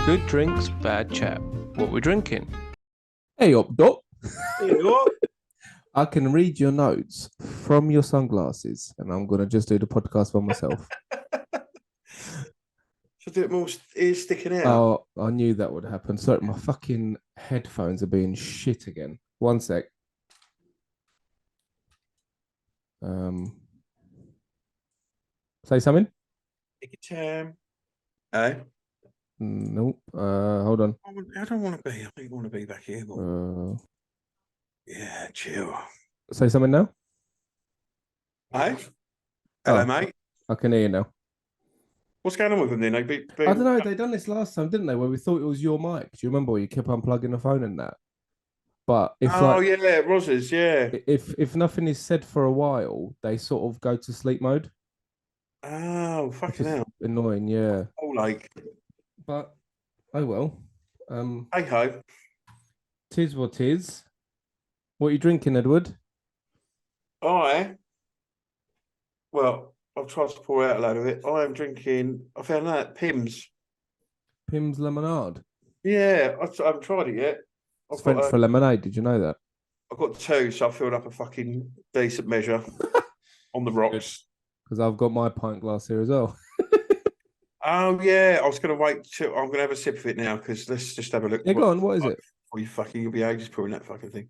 Good drinks, bad chat. What we're drinking? Hey up, Doc. You know what? I can read your notes from your sunglasses, and I'm gonna just do the podcast by myself. Should I do it more ears sticking out? Oh, I knew that would happen. Sorry, my fucking headphones are being shit again. One sec. Say something? Take your time. Eh? Nope. Hold on. I don't want to be. I think I want to be back here. Yeah, chill. Say something now. Hey? Hello, Oh. mate. I can hear you now. What's going on with them then? I don't know. They done this last time, didn't they? Where we thought it was your mic. Do you remember where you kept unplugging the phone and that? But if yeah, Ros's, yeah. if nothing is said for a while, they sort of go to sleep mode. Oh, fucking hell. Annoying, yeah. Oh, like. But oh well. Hey ho. Tis what tis. What are you drinking, Edward? I've tried to pour out a load of it. I am drinking, I found that, Pimm's. Pimm's lemonade. Yeah, I haven't tried it yet. It's French for lemonade. Did you know that? I've got two, so I filled up a fucking decent measure on the rocks. Because I've got my pint glass here as well. Oh yeah, I was going to wait till I'm going to have a sip of it now because let's just have a look. Yeah, go on. What is it? Oh, you'll be ages pouring that fucking thing.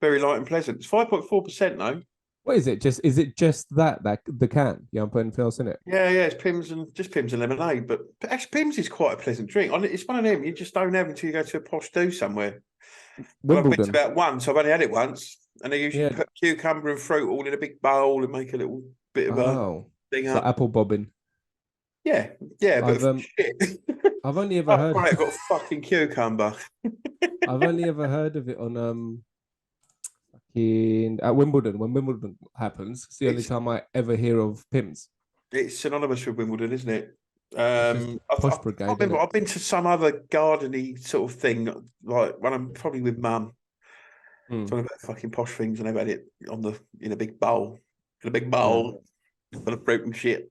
Very light and pleasant. It's 5.4% though. What is it? Is it just that the can? You haven't put anything else in it? Yeah, it's Pimm's and lemonade. But actually, Pimm's is quite a pleasant drink. It's one of them you just don't have until you go to a posh do somewhere. Well, I've been to about once. I've only had it once, and they usually put cucumber and fruit all in a big bowl and make a little bit of a thing up. Apple bobbing. Yeah, but shit. I've only ever heard. Right, I've got fucking cucumber. I've only ever heard of it on at Wimbledon. When Wimbledon happens, it's the only time I ever hear of Pimm's. It's synonymous with Wimbledon, isn't it? I've been to some other gardeny sort of thing, like when I'm probably with Mum, talking about fucking posh things, and I've had it in a big bowl, full of fruit and shit.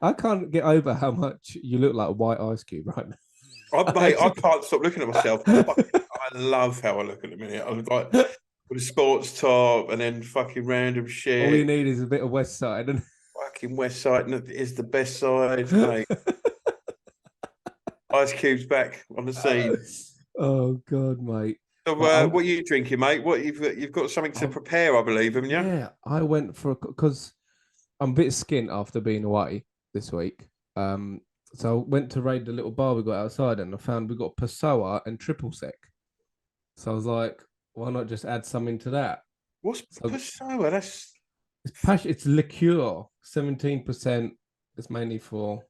I can't get over how much you look like a white ice cube right now. I can't stop looking at myself. I love how I look at the minute. I'm like with a sports top and then fucking random shit. All you need is a bit of West Side and fucking West Side is the best side, mate. Ice Cube's back on the scene. Oh God, mate. So, what are you drinking, mate? What you've got something to prepare, I believe, haven't you? Yeah, I went for because I'm a bit skint after being away this week. So I went to raid the little bar we got outside, and I found we got Passoa and triple sec. So I was like, why not just add something to that? What's Passoa? It's liqueur, 17%. It's mainly for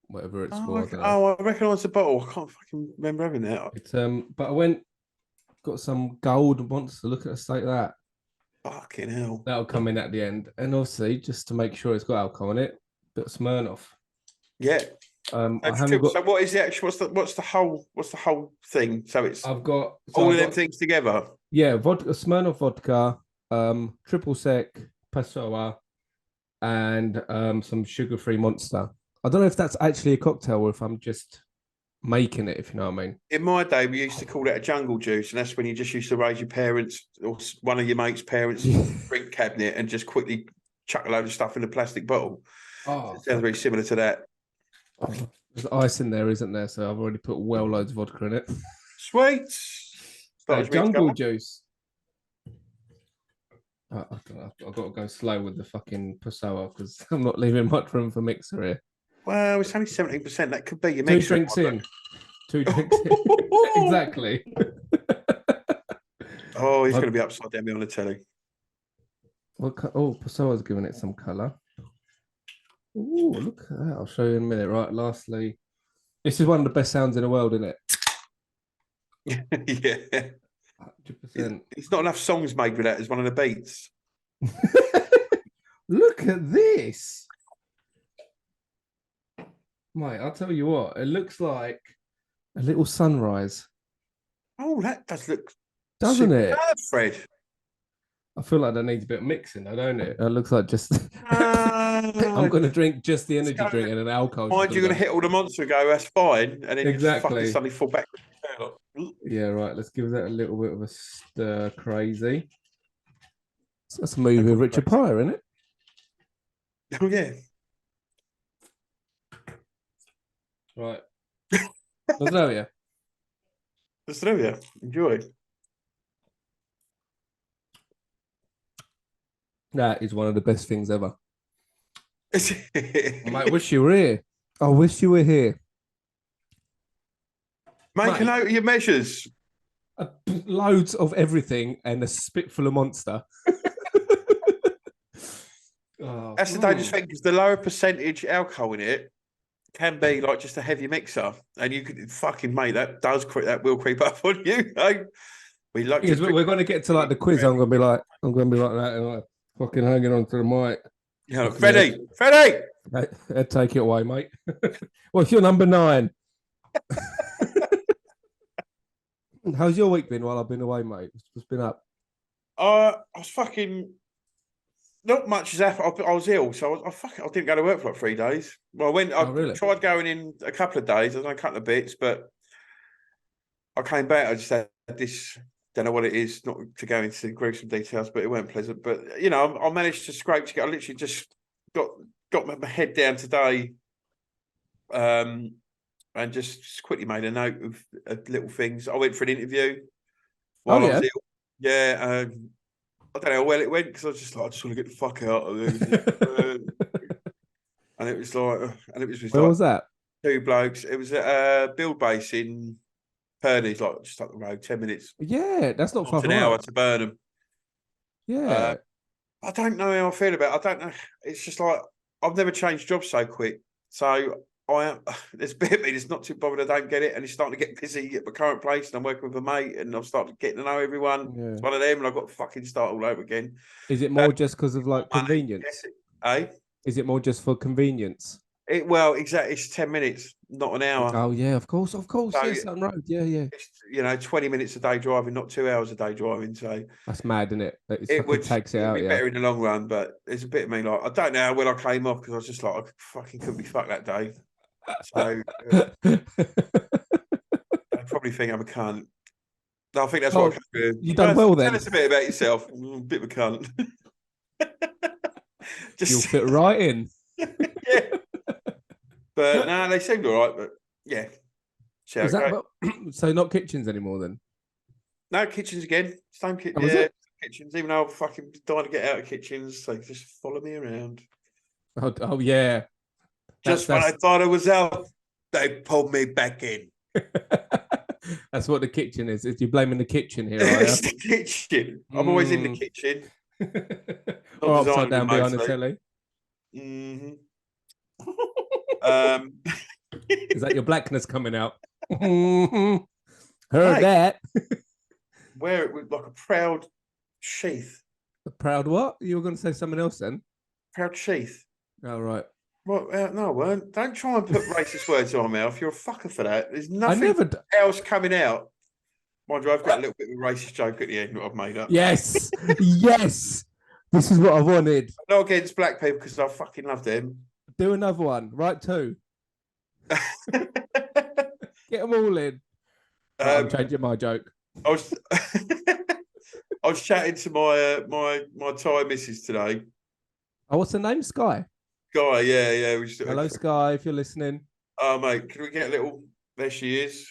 whatever it's for. I recognise the bottle. I can't fucking remember having that. It's but I got some gold monster. Look at a state of that. Fucking hell. That'll come in at the end, and obviously just to make sure it's got alcohol in it, bit of Smirnoff. Yeah. So what is the actual? What's the whole thing? So I've got all of them things together. Yeah, vodka, Smirnoff vodka, triple sec, Passoa, and some sugar-free Monster. I don't know if that's actually a cocktail or if I'm just making it, if you know what I mean. In my day, we used to call it a jungle juice, and that's when you just used to raise your parents or one of your mates' parents' drink cabinet and just quickly chuck a load of stuff in a plastic bottle. Oh, it sounds very similar to that. Oh, there's ice in there, isn't there? So I've already put loads of vodka in it. Sweet. Jungle juice. I've got to go slow with the fucking Passoa because I'm not leaving much room for mixer here. Well, it's only 17%. That could be your mixer. Two drinks in. Exactly. Oh, he's going to be upside down behind the telly. Passoa's giving it some colour. Oh, look at that. I'll show you in a minute. Right, lastly, this is one of the best sounds in the world, isn't it? Yeah. 100%. It's not enough songs made with that as one of the beats. Look at this. Mate, I'll tell you what, it looks like a little sunrise. Oh, that does look... Doesn't it? Fred. I feel like that needs a bit of mixing though, don't it? It looks like just... I'm going to drink just the energy drink and an alcohol. Mind you're going to hit all the monster and go, that's fine. And then you just fucking suddenly fall back. Yeah, right. Let's give that a little bit of a stir crazy. So that's a movie with Richard Pryor, isn't it? Oh, yeah. Right. Australia. Australia. Enjoy. That is one of the best things ever. Mate, I wish you were here. I wish you were here. Make a note of your measures. Loads of everything and a spitful of Monster. That's the dangerous thing, because the lower percentage alcohol in it can be like just a heavy mixer, and you could fucking mate that will creep up on you. We like because we're going to get to like the quiz. I'm going to be like that, and like fucking hanging on to the mic. Yeah, Freddie. Take it away, mate. What's your number 9? How's your week been while I've been away, mate? What's been up? I was fucking not much has happened. I was ill, so I didn't go to work for like 3 days. Well, I tried going in a couple of days. I've done a couple of bits, but I came back. I just had this. Don't know what it is. Not to go into gruesome details, but it weren't pleasant. But you know, I managed to scrape together. I literally just got my head down today, and just quickly made a note of little things. I went for an interview while I was ill. Yeah. I don't know how well it went, because I was just like, I just want to get the fuck out of there. And it was like, where was that? 2 blokes. It was at a build base in Purley, like just up the road, 10 minutes. Yeah, that's not far from an hour to Burnham. Yeah. I don't know how I feel about it. I don't know. It's just like, I've never changed jobs so quick. So there's a bit of me that's not too bothered I don't get it, and it's starting to get busy at my current place, and I'm working with a mate, and I've started getting to know everyone. Yeah. It's one of them, and I've got to fucking start all over again. Is it more just because of like convenience? Is it more just for convenience? Well, exactly. It's 10 minutes, not an hour. Oh yeah, of course. So, yes, on road. Yeah. It's, 20 minutes a day driving, not 2 hours a day driving. So that's mad, isn't it? It would takes it out. Be better in the long run, but there's a bit of me like, I don't know when I came off, because I was just like, I fucking couldn't be fucked that day. So I probably think I'm a cunt. No, I think that's what I can do. You done well then. Tell us a bit about yourself. I'm a bit of a cunt. You'll fit right in. Yeah. But no, they seemed all right. But yeah. So not kitchens anymore then? No, kitchens again. Same kitchen. Kitchens. Even though I'm fucking dying to get out of kitchens, so just follow me around. Oh yeah. When I thought it was out, they pulled me back in. That's what the kitchen is. You're blaming the kitchen here, It's the kitchen. I'm always in the kitchen. Or upside down behind the telly. Mm-hmm. Is that your blackness coming out? Heard that. Wear it with like a proud sheath. A proud what? You were going to say something else then? Proud sheath. Oh, right. Well, no, I weren't. Don't try and put racist words in my mouth. You're a fucker for that. There's nothing else coming out. Mind you, I've got a little bit of a racist joke at the end that I've made up. Yes. Yes. This is what I wanted. Not against black people, because I fucking love them. Do another one. Right, 2. Get them all in. I'm changing my joke. I was chatting to my Thai missus today. Oh, what's her name? Sky. Sky, yeah. Hello, Sky, if you're listening. Oh, mate, can we get a little... There she is.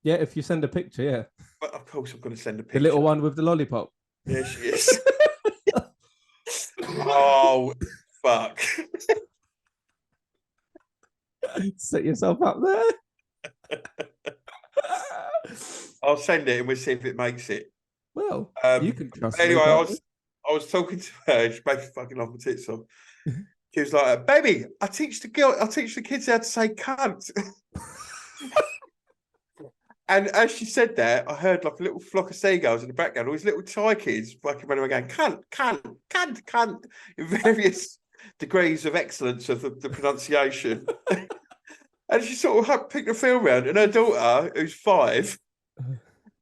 Yeah, if you send a picture, yeah. But of course I'm going to send a picture. The little one with the lollipop. There she is. Oh, fuck. Set yourself up there. I'll send it and we'll see if it makes it. Well, you can trust anyway, me. I was talking to her. She made me fucking laugh my tits off. She was like, "Baby, I teach the kids how to say cunt." And as she said that, I heard like a little flock of seagulls in the background. All these little Thai kids fucking running around going, cunt, in various degrees of excellence of the pronunciation. And she sort of picked the film round, and her daughter, who's 5,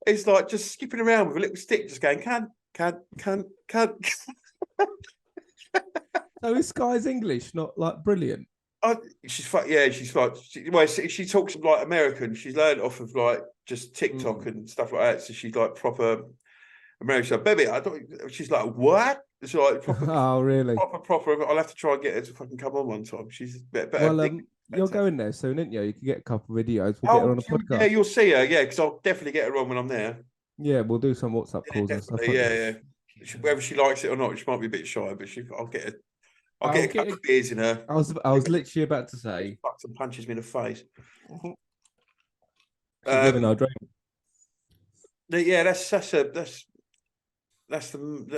is like just skipping around with a little stick, just going, cunt. So is Sky's English not like brilliant? She's she talks like American. She's learned off of like just TikTok and stuff like that. So she's like proper American. So, baby, I don't. She's like, what? It's like proper. Oh, really? Proper. I'll have to try and get her to fucking come on one time. She's better. Well, you're going there soon, aren't you? You can get a couple of videos. We'll get her on a podcast. Yeah, you'll see her. Yeah, because I'll definitely get her on when I'm there. Yeah, we'll do some WhatsApp calls and stuff. Yeah. Whether she likes it or not, she might be a bit shy, but I'll get her. I'll get a couple of beers in her. I was literally about to say. Fucks and punches me in the face. Living our dream. Yeah, that's the.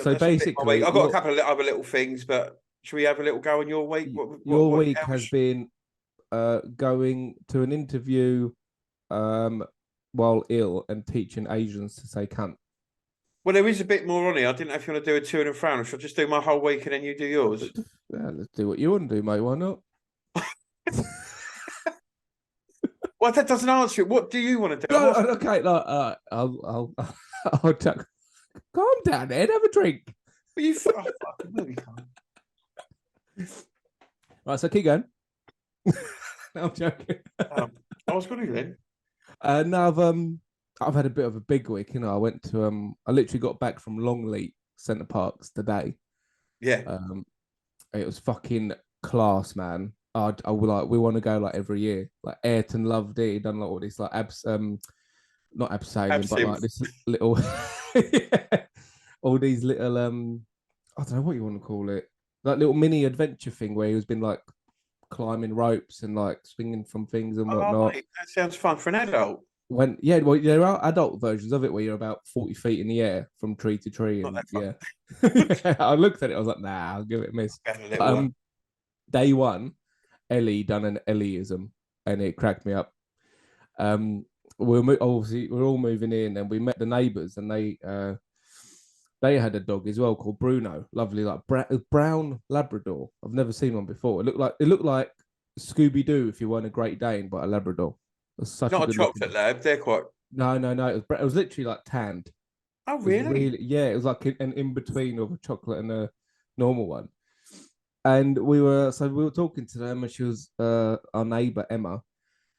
So basically, I've got a couple of other little things, but should we have a little go on your week? Your week has been going to an interview while ill and teaching Asians to say cunt. Well, there is a bit more on here. I didn't know if you want to do a to and fro, or should I just do my whole week and then you do yours? Yeah, let's do what you want to do, mate. Why not? Well, that doesn't answer it. What do you want to do? No, okay, I'll chuck. Calm down, Ed. Have a drink. You fucking no, you can't. Right, so keep going. No, I'm joking. I was going to then. No, I've had a bit of a big week. You know, I went to I literally got back from Longleat Centre Parcs today. Yeah. It was fucking class, man. I like we want to go like every year. Like Ayrton loved it. He done like all this like not abseiling, but like this little all these little I don't know what you want to call it, like little mini adventure thing where he was been like climbing ropes and like swinging from things and whatnot. Mate, that sounds fun for an adult. Well, there are adult versions of it where you're about 40 feet in the air from tree to tree. And yeah, I looked at it, I was like, nah, I'll give it a miss. Day one, Ellie done an Ellieism and it cracked me up. We're all moving in and we met the neighbours and they had a dog as well called Bruno, lovely like brown Labrador. I've never seen one before. It looked like Scooby-Doo if you weren't a Great Dane, but a Labrador. It was such not a chocolate lab. They're quite. No. It was literally like tanned. Oh really? Yeah, it was like an in between of a chocolate and a normal one. And we were talking to them, and she was our neighbour Emma.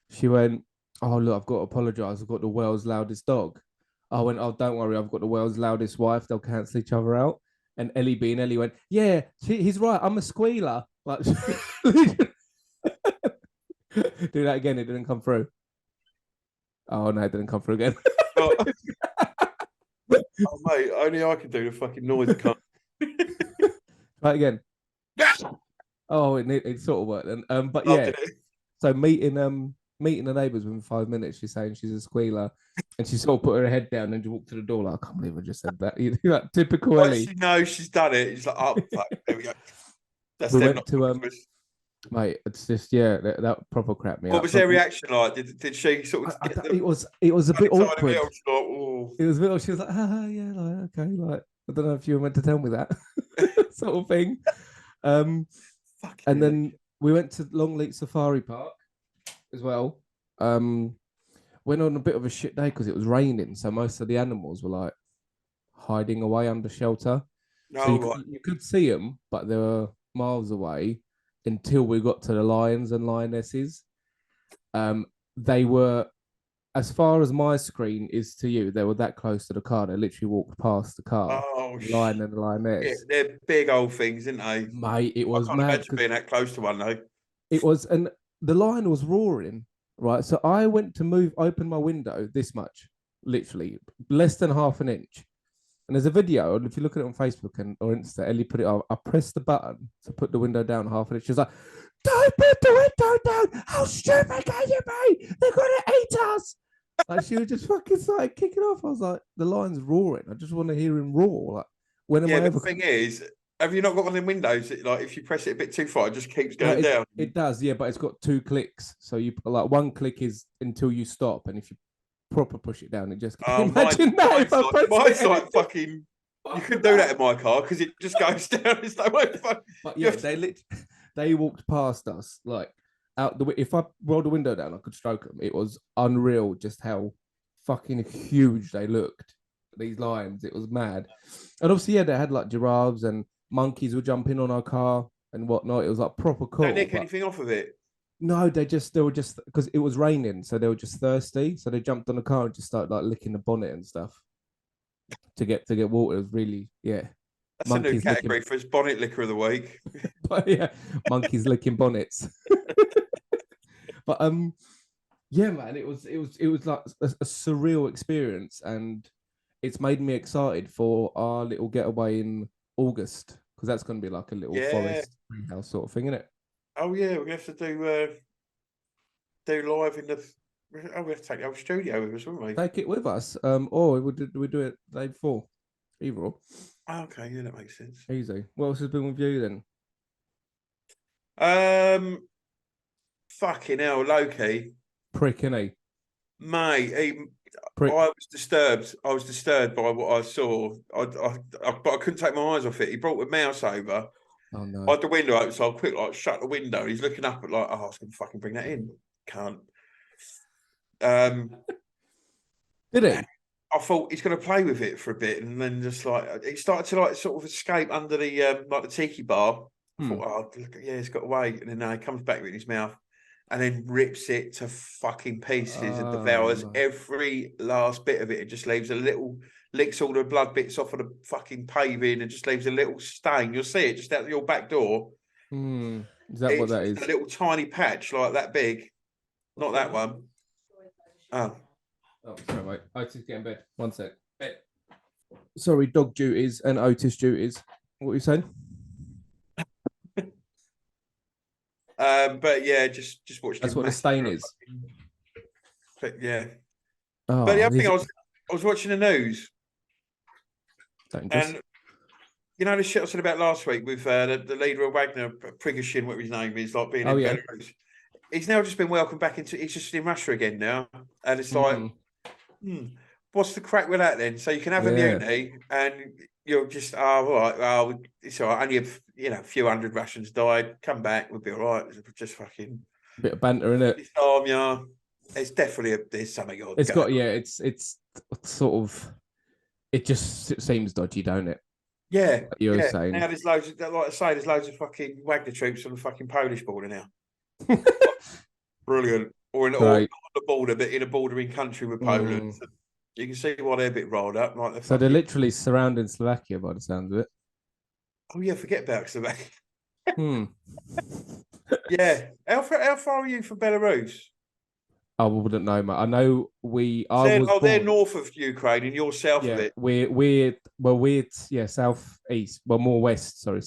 She went, "Oh look, I've got to apologise. I've got the world's loudest dog." I went, "Oh, don't worry, I've got the world's loudest wife. They'll cancel each other out." And Ellie being Ellie went, "Yeah, he's right. I'm a squealer." Like, do that again. It didn't come through. Oh no, it didn't come through again. Oh, mate, only I can do the fucking noise. Right again. Oh, it sort of worked. And but yeah. So meeting the neighbours within 5 minutes, she's saying she's a squealer, and she sort of put her head down and walked to the door like, I can't believe I just said that. You know, like typical Ellie. She knows she's done it. She's like, oh, fuck, there we go. That's we went to mate, it's just that proper crap me. What was their reaction like? Did she sort of? It was a bit awkward. It was a bit. She was like, yeah, like okay, like I don't know if you were meant to tell me that sort of thing. And then we went to Longleat Safari Park as well. Went on a bit of a shit day because it was raining, so most of the animals were like hiding away under shelter. So you could see them, but they were miles away until we got to the lions and lionesses. They were, as far as my screen is to you, they were that close to the car. They literally walked past the car. Oh, the lion and the lioness. Yeah, they're big old things, aren't they? Mate, it was mad. Imagine being that close to one, though. It was, and the lion was roaring, right? So I went to open my window this much, literally less than half an inch. And there's a video, and if you look at it on Facebook or Insta, Ellie put it on. I pressed the button to put the window down half an inch. She was like, "Don't put the window down! How stupid can you be? They're gonna eat us!" Like she was just fucking started kicking off. I was like, "The lion's roaring. I just want to hear him roar." Like, when am I ever? The thing is, have you not got one of them windows that, like, if you press it a bit too far, it just keeps going down? It does, yeah, but it's got 2 clicks. So you like one click is until you stop, and if you proper push it down, it just imagine mine's like fucking. You could do that in my car because it just goes down. It's no way. But yeah, they walked past us like out the. If I rolled the window down, I could stroke them. It was unreal just how fucking huge they looked. These lions, it was mad. And obviously, yeah, they had like giraffes and monkeys were jumping on our car. and whatnot. It was like proper cool. Don't nick anything off of it. No, they were just because it was raining, so they were just thirsty. So they jumped on the car and just started like licking the bonnet and stuff to get water. It was really, yeah. That's monkeys a new category for his bonnet liquor of the week. But yeah, monkeys licking bonnets. But yeah, man, it was like a surreal experience, and it's made me excited for our little getaway in August, because that's going to be like a little forest house sort of thing, isn't it? Oh yeah, we have to do live in the. Oh, we have to take the old studio with us, wouldn't we? Take it with us, or we do it the day before, either or. Oh, okay, yeah, that makes sense. Easy. What else has been with you then? Fucking hell, Loki. Prick, innit? Mate, I was disturbed. I was disturbed by what I saw. But I couldn't take my eyes off it. He brought the mouse over. Oh no! I had the window open, so I quick shut the window. He's looking up at like, oh, I was gonna fucking bring that in. Can't. Did he? I thought he's gonna play with it for a bit, and then just like he started to like sort of escape under the like the tiki bar. I thought, oh, look, yeah, he's got away, and then he comes back with his mouth, and then rips it to fucking pieces and devours every last bit of it. It just leaves a little. Licks all the blood bits off of the fucking paving and just leaves a little stain. You'll see it just out your back door. Is that what that is? A little tiny patch like that big. Not that one. Oh, sorry, mate. Otis, get in bed. 1 sec. Bed. Sorry, dog duties and Otis duties. What are you saying? But yeah, just watched. That's what the stain is. But yeah. Oh, but the other thing I was watching the news. Dangerous. And you know the shit I said about last week with the leader of Wagner, Prigozhin, whatever his name is, like being in Belarus. He's now just been welcomed back into. He's just in Russia again now, and it's like, what's the crack with that then? So you can have immunity, and you're just all right. Well, it's all right. Only a few hundred Russians died. Come back, we'll be all right. Just fucking bit of banter in it. It's definitely there's something. It's got It's sort of. It just seems dodgy, don't it? Yeah, you're saying. Now there's loads of, like I say, there's loads of fucking Wagner troops on the fucking Polish border now. Brilliant. Or on the border, but in a bordering country with Poland. So you can see why they're a bit rolled up. Like so they're literally surrounding Slovakia by the sounds of it. Oh yeah, forget about Slovakia. Yeah. How far are you from Belarus? I wouldn't know, mate. I know they're north of Ukraine and you're south of it. We're southeast. Well, more west. Sorry,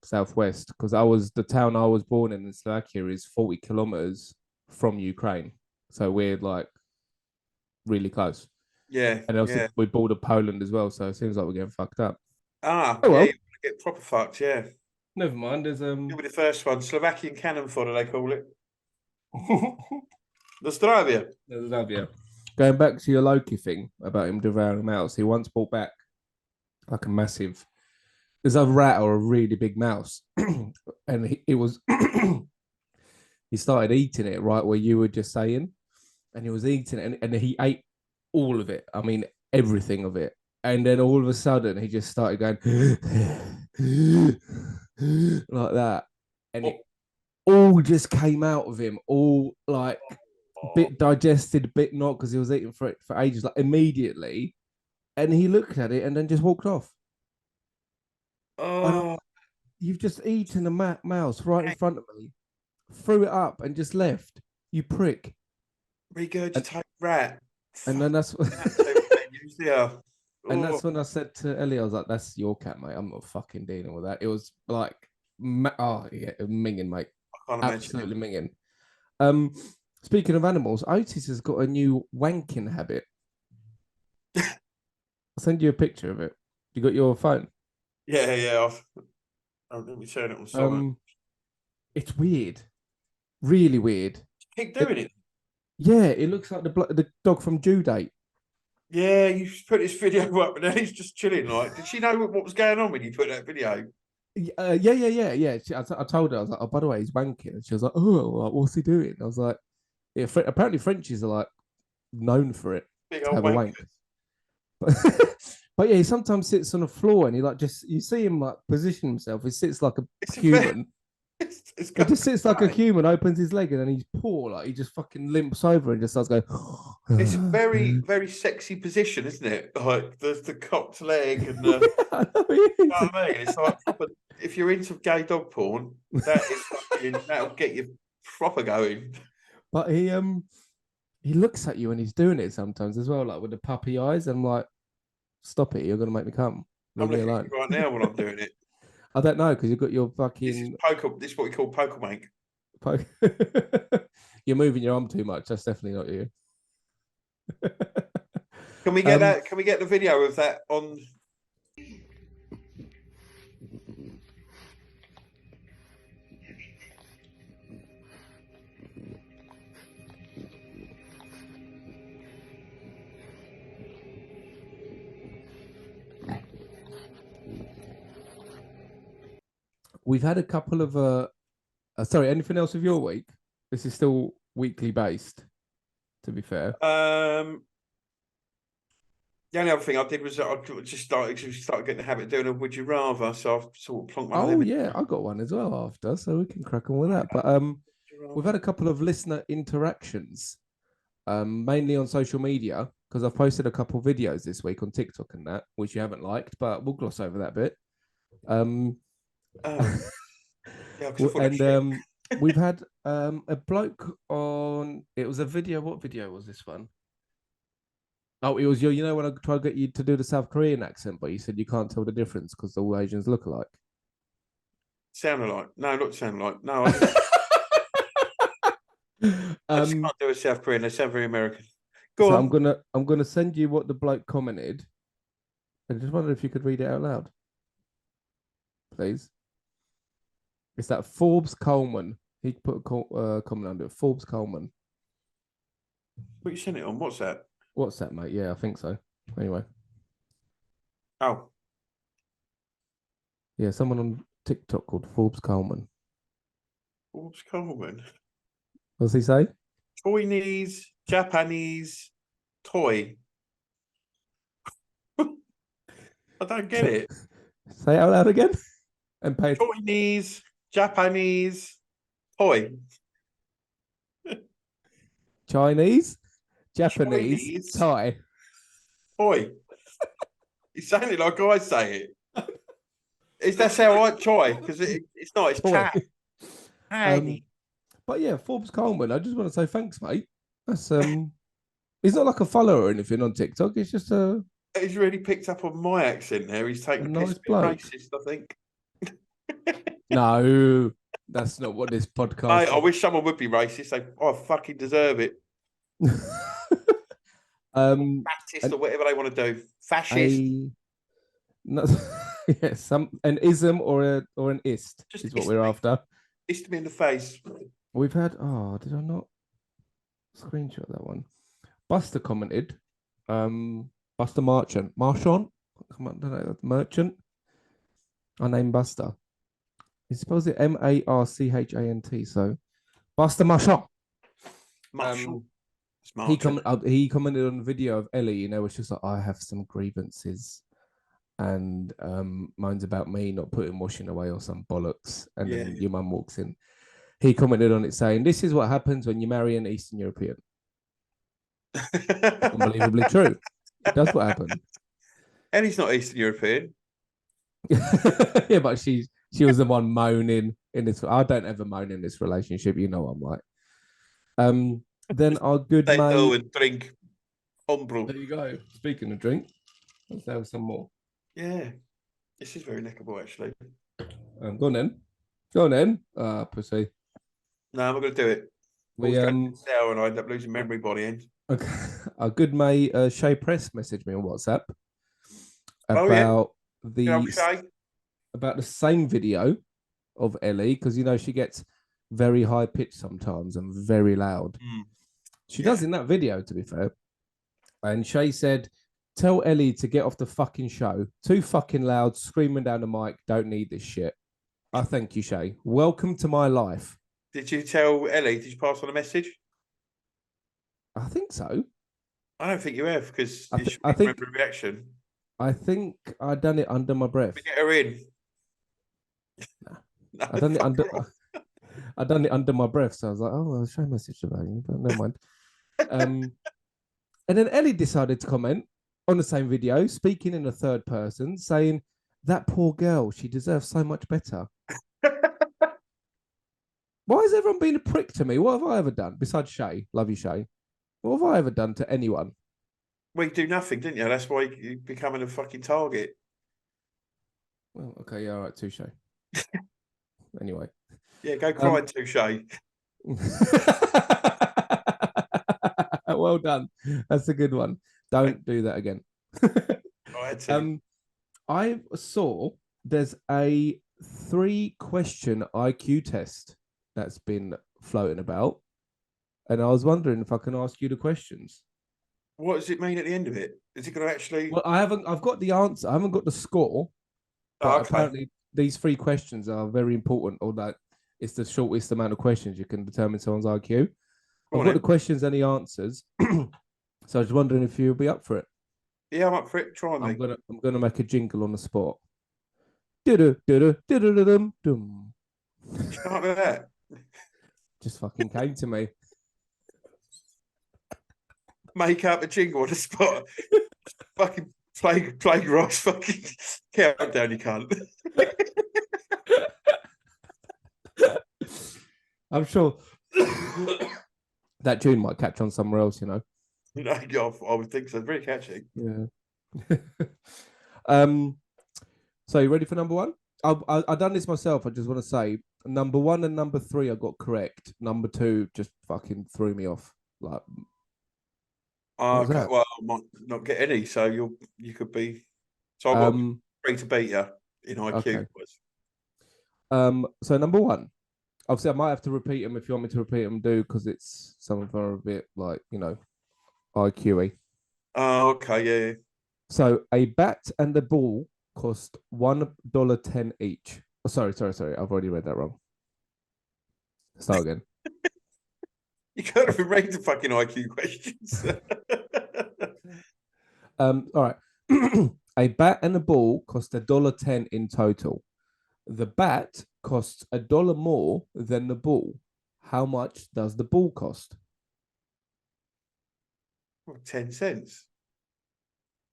southwest. Because the town I was born in Slovakia is 40 kilometers from Ukraine, so we're like really close. Yeah, and also we border Poland as well, so it seems like we're getting fucked up. You get proper fucked. Yeah. Never mind. There's You'll be the first one. Slovakian cannon fodder, they call it. Nostravia. Going back to your Loki thing about him devouring a mouse, he once brought back like a massive. There's a rat or a really big mouse, and it was. He started eating it right where you were just saying, and he was eating it, and he ate all of it. I mean, everything of it, and then all of a sudden he just started going like that, and it all just came out of him, all like. Bit digested, bit not, because he was eating for ages, like immediately, and he looked at it and then just walked off. You've just eaten a mouse right in front of me, threw it up and just left. You prick. Regurgitate rat. And then that's and that's when I said to Ellie, I was like, "That's your cat, mate. I'm not fucking dealing with that." It was like, minging, mate. Absolutely minging. Speaking of animals, Otis has got a new wanking habit. I'll send you a picture of it. You got your phone? Yeah. Let me turn it on silent. It's weird. Really weird. Keep doing it. Yeah, it looks like the dog from Due Date. Yeah, you put this video up and then he's just chilling. Like, did she know what was going on when you put that video? Yeah. I told her, I was like, oh, by the way, he's wanking. And she was like, oh, what's he doing? I was like, yeah, apparently Frenchies are like known for it. Big to old have a wank. But yeah, he sometimes sits on the floor and he like you see him like position himself. He sits like a It's human. It's He just sits like a human, opens his leg, and then he's poor, like he just fucking limps over and just starts going. It's a very, very sexy position, isn't it? Like there's the cocked leg and the. I know You know what I mean? It's like proper, if you're into gay dog porn, that'll get you proper going. But he looks at you and he's doing it sometimes as well, like with the puppy eyes. I'm like, stop it, you're gonna make me come. I'm Leave me looking at alone. you right now when I'm doing it. I don't know because you've got your This is fucking poker. This is what we call poker make. You're moving your arm too much. That's definitely not you. Can we get that? Can we get the video of that on? We've had a couple of sorry, anything else of your week? This is still weekly based, to be fair. The only other thing I did was I just started getting the habit of doing a would you rather, so I've sort of plonked one of them in. Yeah, I got one as well after, so we can crack on with that. But we've had a couple of listener interactions, mainly on social media, because I've posted a couple of videos this week on TikTok and that, which you haven't liked, but we'll gloss over that bit. Yeah, and we've had a bloke on. It was a video. What video was this one? Oh, it was you know when I tried to get you to do the South Korean accent, but you said you can't tell the difference because all Asians look alike. Sound alike? No, not sound alike. No, I just can't do a South Korean. They sound very American. Go on. I'm gonna send you what the bloke commented. I just wondered if you could read it out loud, please. It's that Forbes Coleman. He put a comment under it. Forbes Coleman. What you sent it on? What's that? What's that, mate? Yeah, I think so. Anyway. Oh. Yeah, someone on TikTok called Forbes Coleman. Forbes Coleman. What does he say? Chinese, Japanese, toy. I don't get it. Say it out loud again. And pay. Chinese, Japanese, toy. Chinese, Japanese, Thai. Toy. It sounded like I say it. Is that how I try? Because it's not. It's chat. But yeah, Forbes Coleman. I just want to say thanks, mate. That's he's not like a follower or anything on TikTok. It's just a. He's really picked up on my accent there. He's taking a piss racist, I think. No, that's not what this podcast. Mate, I wish someone would be racist. I fucking deserve it. Fascist or whatever they want to do. Fascist. An ism or an ist just is what we're after. Ist me in the face. We've had. Oh, did I not screenshot that one? Buster commented. Buster Marchant. Marchant? I don't know. Merchant. I named Buster. He spells it Marchant. So Buster Marchant. He commented on the video of Ellie, it's just like, I have some grievances and moans about me not putting washing away or some bollocks. And then your mum walks in. He commented on it saying, this is what happens when you marry an Eastern European. Unbelievably true. That's what happened. Ellie's not Eastern European. Yeah, but she was the one moaning in this. I don't ever moan in this relationship. You know I'm like. Then our good mate. And drink homebrew. There you go. Speaking of drink, let's have some more. Yeah, this is very neckable actually. Go on then. Pussy. No, I'm not going to do it. We and I end up losing memory by the end. Okay. Our good mate Shay Press messaged me on WhatsApp about about the same video of Ellie, because she gets very high pitched sometimes and very loud. She does in that video, to be fair. And Shay said, tell Ellie to get off the fucking show. Too fucking loud, screaming down the mic. Don't need this shit. I thank you, Shay. Welcome to my life. Did you tell Ellie? Did you pass on a message? I think so. I don't think you have, because I think remember the reaction. I think I done it under my breath. We get her in. No, I done it fuck under. her off. I done it under my breath, so I was like, "Oh, I'll show a message about you," but never mind. And then Ellie decided to comment on the same video, speaking in the third person, saying, "That poor girl, she deserves so much better." Why has everyone been a prick to me? What have I ever done besides Shay? Love you, Shay. What have I ever done to anyone? Well, you do nothing, didn't you? That's why you're becoming a fucking target. Well, okay, yeah, all right, touche. Anyway. Yeah, go cry, Touche. Well done. That's a good one. Don't do that again. I had to. I saw there's a 3-question IQ test that's been floating about, and I was wondering if I can ask you the questions. What does it mean at the end of it? Is it going to actually? Well, I've got the answer. I haven't got the score, but okay. apparently these 3 questions are very important, or that it's the shortest amount of questions you can determine someone's IQ. I've got the questions and the answers. So I was wondering if you'll be up for it. Yeah, I'm up for it. Try me. I'm gonna make a jingle on the spot. Start with that. Just fucking came to me. Make up a jingle on the spot. Fucking plagiarise fucking countdown, you can't. I'm sure that tune might catch on somewhere else, you know. I would think so. Very catchy. Yeah. So you ready for number 1? I done this myself. I just want to say number 1 and number 3 I got correct. Number 2 just fucking threw me off. Like, okay, well, I might not get any, so you could be. So I've got 3 to beat you in IQ. Okay. So number 1. Obviously, I might have to repeat them if you want me to repeat them. Do, because it's something for a bit like, you know, IQ-y. Oh, okay, yeah. So a bat and a ball cost $1.10 each. Oh, sorry. I've already read that wrong. Start again. You could have read the fucking IQ questions. All right. A bat and a ball cost $1.10 in total. The bat costs $1 more than the ball. How much does the ball cost? 10 cents.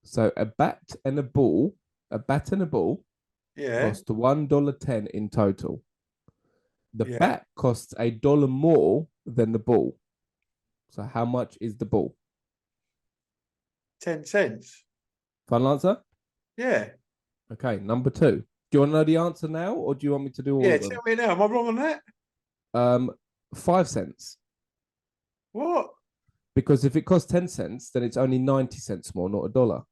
So a bat and a ball cost $1.10 in total. The bat costs $1 more than the ball. So how much is the ball? 10 cents. Final answer? Yeah. Okay, number 2. Do you want to know the answer now, or do you want me to do all of them? Tell me now. Am I wrong on that? 5 cents. What? Because if it costs 10 cents, then it's only 90 cents more, not $1.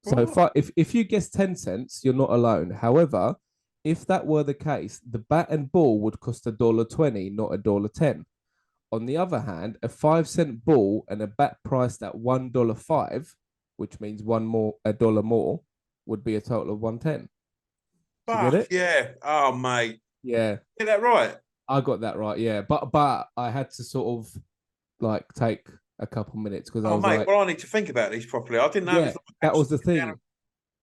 So if you guess 10 cents, you're not alone. However, if that were the case, the bat and ball would cost $1.20, not $1.10. On the other hand, a 5-cent ball and a bat priced at $1.05, which means $1 more, would be a total of $1.10. You get it? Yeah. Oh, mate. Yeah. Get that right? I got that right, yeah. But I had to sort of like take a couple minutes because I was like, well, I need to think about these properly. I didn't know. Yeah, that was the thing.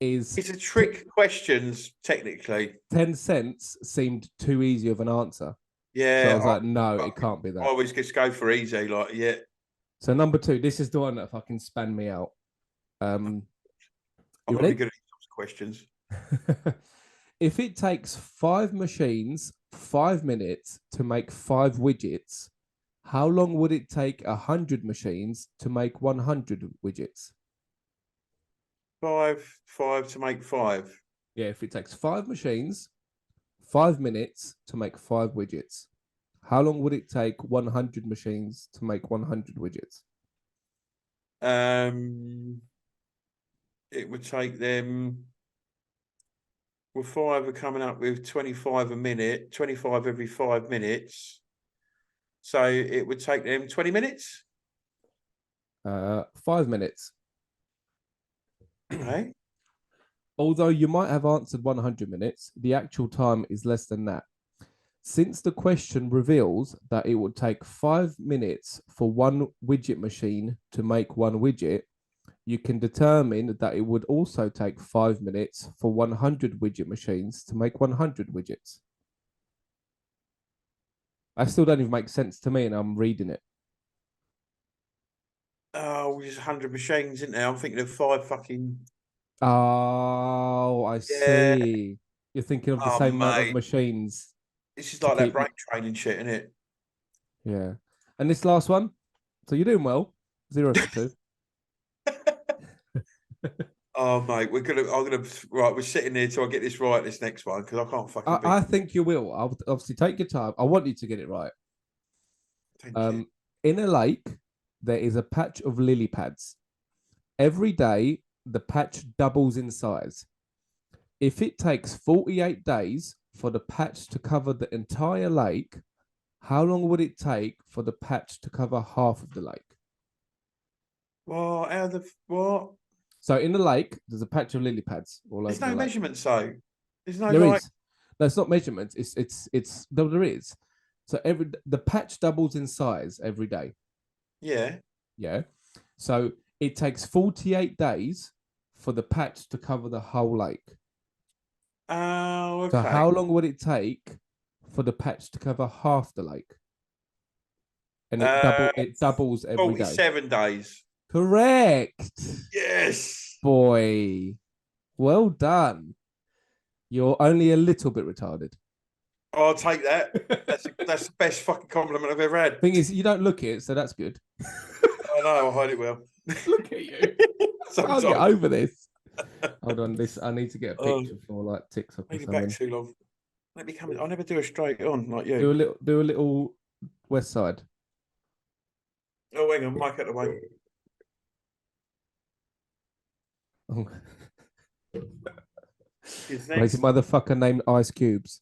It's a trick questions, technically. 10 cents seemed too easy of an answer. Yeah. So I was like, no, it can't be that. I always just go for easy, like, yeah. So number 2, this is the one that fucking spanned me out. I'm really good at these questions. If it takes 5 machines 5 minutes to make 5 widgets, how long would it take 100 machines to make 100 widgets? 5 to make 5. Yeah, if it takes 5 machines 5 minutes to make 5 widgets, how long would it take 100 machines to make 100 widgets? It would take them. Well, 5 are coming up with 25 a minute, 25 every 5 minutes. So it would take them 20 minutes? 5 minutes. Okay. Although you might have answered 100 minutes, the actual time is less than that. Since the question reveals that it would take 5 minutes for one widget machine to make one widget, you can determine that it would also take 5 minutes for 100 widget machines to make 100 widgets. I still don't even make sense to me, and I'm reading it. Oh, there's 100 machines, isn't there? I'm thinking of 5 fucking. Oh, I see. You're thinking of the same amount of machines. This is like that brain training shit, isn't it? Yeah. And this last one, so you're doing well. 0 for 2. Oh, mate, right, we're sitting here till I get this right, this next one, because I can't fucking I think you will. I'll obviously take your time. I want you to get it right. Thank you. In a lake, there is a patch of lily pads. Every day, the patch doubles in size. If it takes 48 days for the patch to cover the entire lake, how long would it take for the patch to cover half of the lake? Well, what? So in the lake, there's a patch of lily pads all over. There's no measurements, though. There's no There like. is. No, it's not measurements. It's no, there is. So the patch doubles in size every day. Yeah. Yeah. So it takes 48 days for the patch to cover the whole lake. Oh, okay. So how long would it take for the patch to cover half the lake? And it doubles every day. 47 days. Correct. Yes. Boy. Well done. You're only a little bit retarded. I'll take that. That's the best fucking compliment I've ever had. Thing is, you don't look it, so that's good. I know, I hide it well. Look at you. I'll get over this. Hold on, I need to get a picture for like TikTok or something. Back too long. Let me come. I'll never do a straight on like you. Do a little West Side. Oh, hang on, mic out the way. Oh. Crazy motherfucker named Ice Cubes.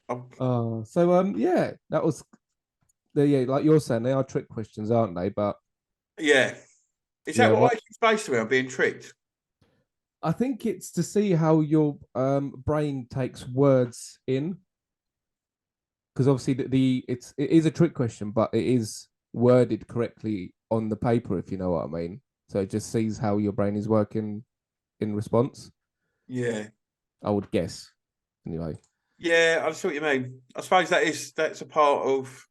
Yeah, that was like you're saying, they are trick questions, aren't they? But yeah, is that what IQ's based around, being tricked? I think it's to see how your brain takes words in, because obviously it is a trick question, but it is worded correctly on the paper, if you know what I mean. So it just sees how your brain is working in response. Yeah, I would guess. Anyway. Yeah, I see what you mean. I suppose that's a part of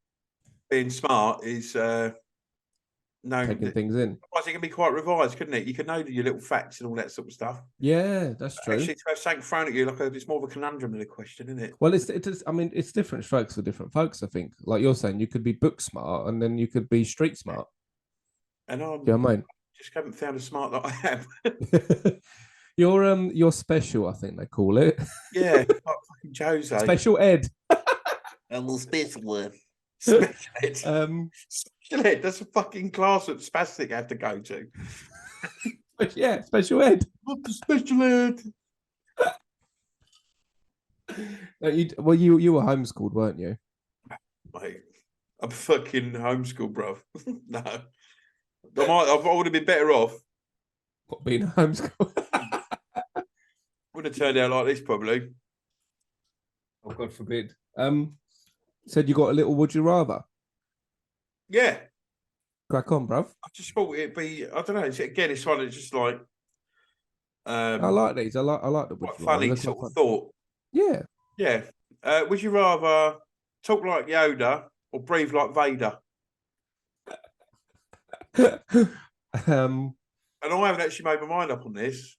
being smart, is knowing taking things in. Otherwise, it can be quite revised, couldn't it? You can know your little facts and all that sort of stuff. Yeah, that's true. Actually, to have something thrown at you, it's more of a conundrum than a question, isn't it? Well, I mean, it's different strokes for different folks. I think, like you're saying, you could be book smart and then you could be street smart. And I just haven't found a smart that I have. You're special, I think they call it. Yeah, like fucking Jose. Special ed. I'm the special one. Special ed. Special ed. That's a fucking class that spastic have to go to. Yeah, special ed. What the special ed? You were homeschooled, weren't you? Mate, I'm fucking homeschooled, bruv. No, I would have been better off. What, being homeschooled? Would have turned out like this, probably. Oh, God forbid. Said you got a little would you rather? Yeah. Crack on, bruv. I just thought it'd be, I don't know, again, it's one that's just like... I like these. I like the would you funny rather. sort of thought. Yeah. Yeah. Would you rather talk like Yoda or breathe like Vader? And I haven't actually made my mind up on this.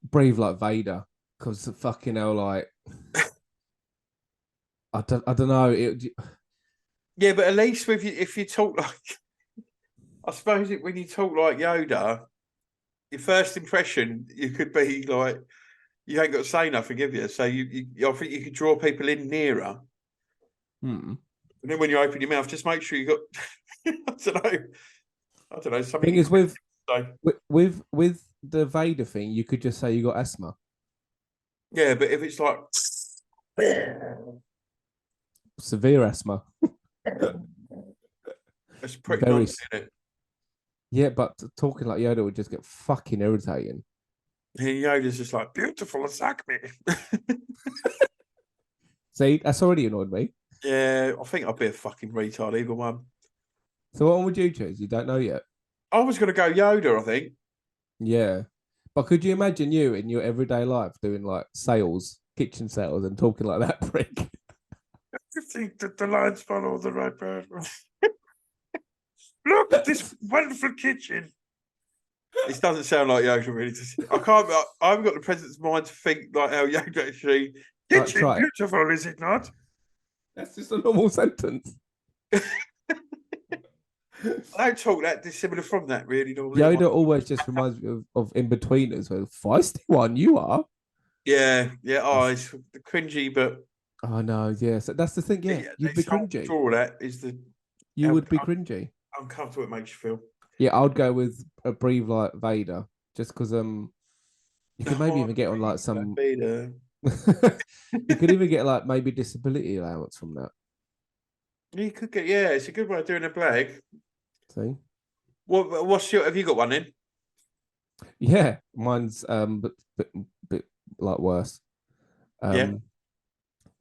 Breathe like Vader, because fucking hell, like I don't know. Yeah, but at least if you talk like, I suppose when you talk like Yoda, your first impression, you could be like, you ain't got to say nothing, have you? So I think you could draw people in nearer. And then when you open your mouth, just make sure you got. I don't know. Something thing is with the Vader thing, you could just say you got asthma. Yeah, but if it's like severe asthma, it's pretty nonsense, isn't it? Yeah, but talking like Yoda would just get fucking irritating. Yoda's just like, beautiful and suck me. See, that's already annoyed me. Yeah, I think I'd be a fucking retard, either one. So what one would you choose? You don't know yet. I was going to go Yoda, I think. Yeah. But could you imagine you in your everyday life doing like sales, kitchen sales, and talking like that, prick? I think that the lines follow the right path. Look at this wonderful kitchen. This doesn't sound like Yoda, really. I haven't got the president's mind to think like how Yoda actually. Kitchen, beautiful, is it not? That's just a normal sentence. I don't talk that dissimilar from that, really. Normally. Yoda always just reminds me of In-Betweeners. Well, feisty one, you are. Yeah. Oh, it's the cringy, but. Oh no, yeah. So that's the thing. Yeah, you'd be cringy. All that is the. You would be cringy. Uncomfortable. It makes you feel. Yeah, I'd go with a breathe like Vader, just because you could maybe even get on like some. Vader. You could even get like maybe disability allowance from that. You could get, yeah. It's a good way of doing a blag. See, what's your? Have you got one in? Yeah, mine's bit like worse. Yeah.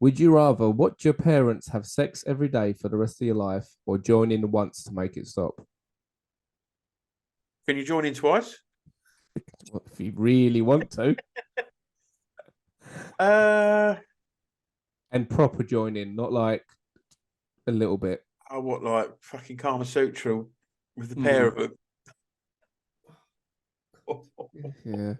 Would you rather watch your parents have sex every day for the rest of your life, or join in once to make it stop? Can you join in twice? If you really want to. And proper join in, not like a little bit. I what, like fucking Kama Sutra with the pair of them. Yeah.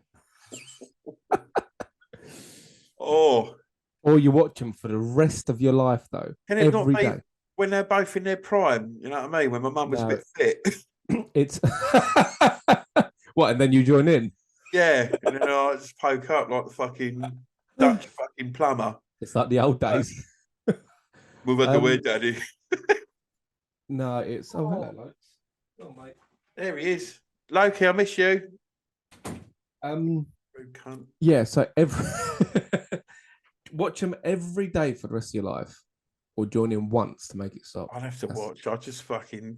Oh. Or you watch them for the rest of your life, though. Can it every not be day. When they're both in their prime? You know what I mean? When my mum was a bit fit. It's what, and then you join in? Yeah, and then I just poke up like the fucking Dutch fucking plumber. It's like the old days. Move out the way, Daddy. No, it's hello, Lokes. Oh, mate. There he is. Loki, I miss you. Yeah, so watch them every day for the rest of your life, or join in once to make it stop. I'd have to watch. I just fucking.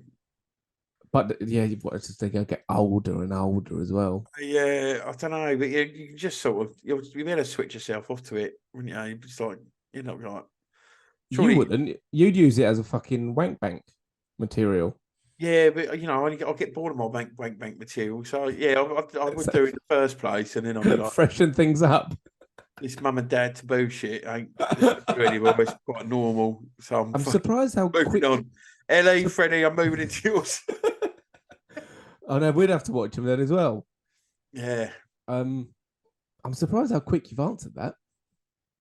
But yeah, you've got to think they'll get older and older as well. Yeah, I don't know, but you just sort of you better switch yourself off to it, wouldn't you? It's like you're not like. Surely, you wouldn't. You'd use it as a fucking wank bank material. Yeah, but I'll get bored of my wank bank material. So yeah, I would do it in the first place, and then I'd be like freshen things up. This mum and dad taboo shit ain't anymore. It's quite normal. So I'm surprised how quick. On. Ellie, Freddie, I'm moving into yours. Oh no, we'd have to watch them then as well. Yeah. I'm surprised how quick you've answered that.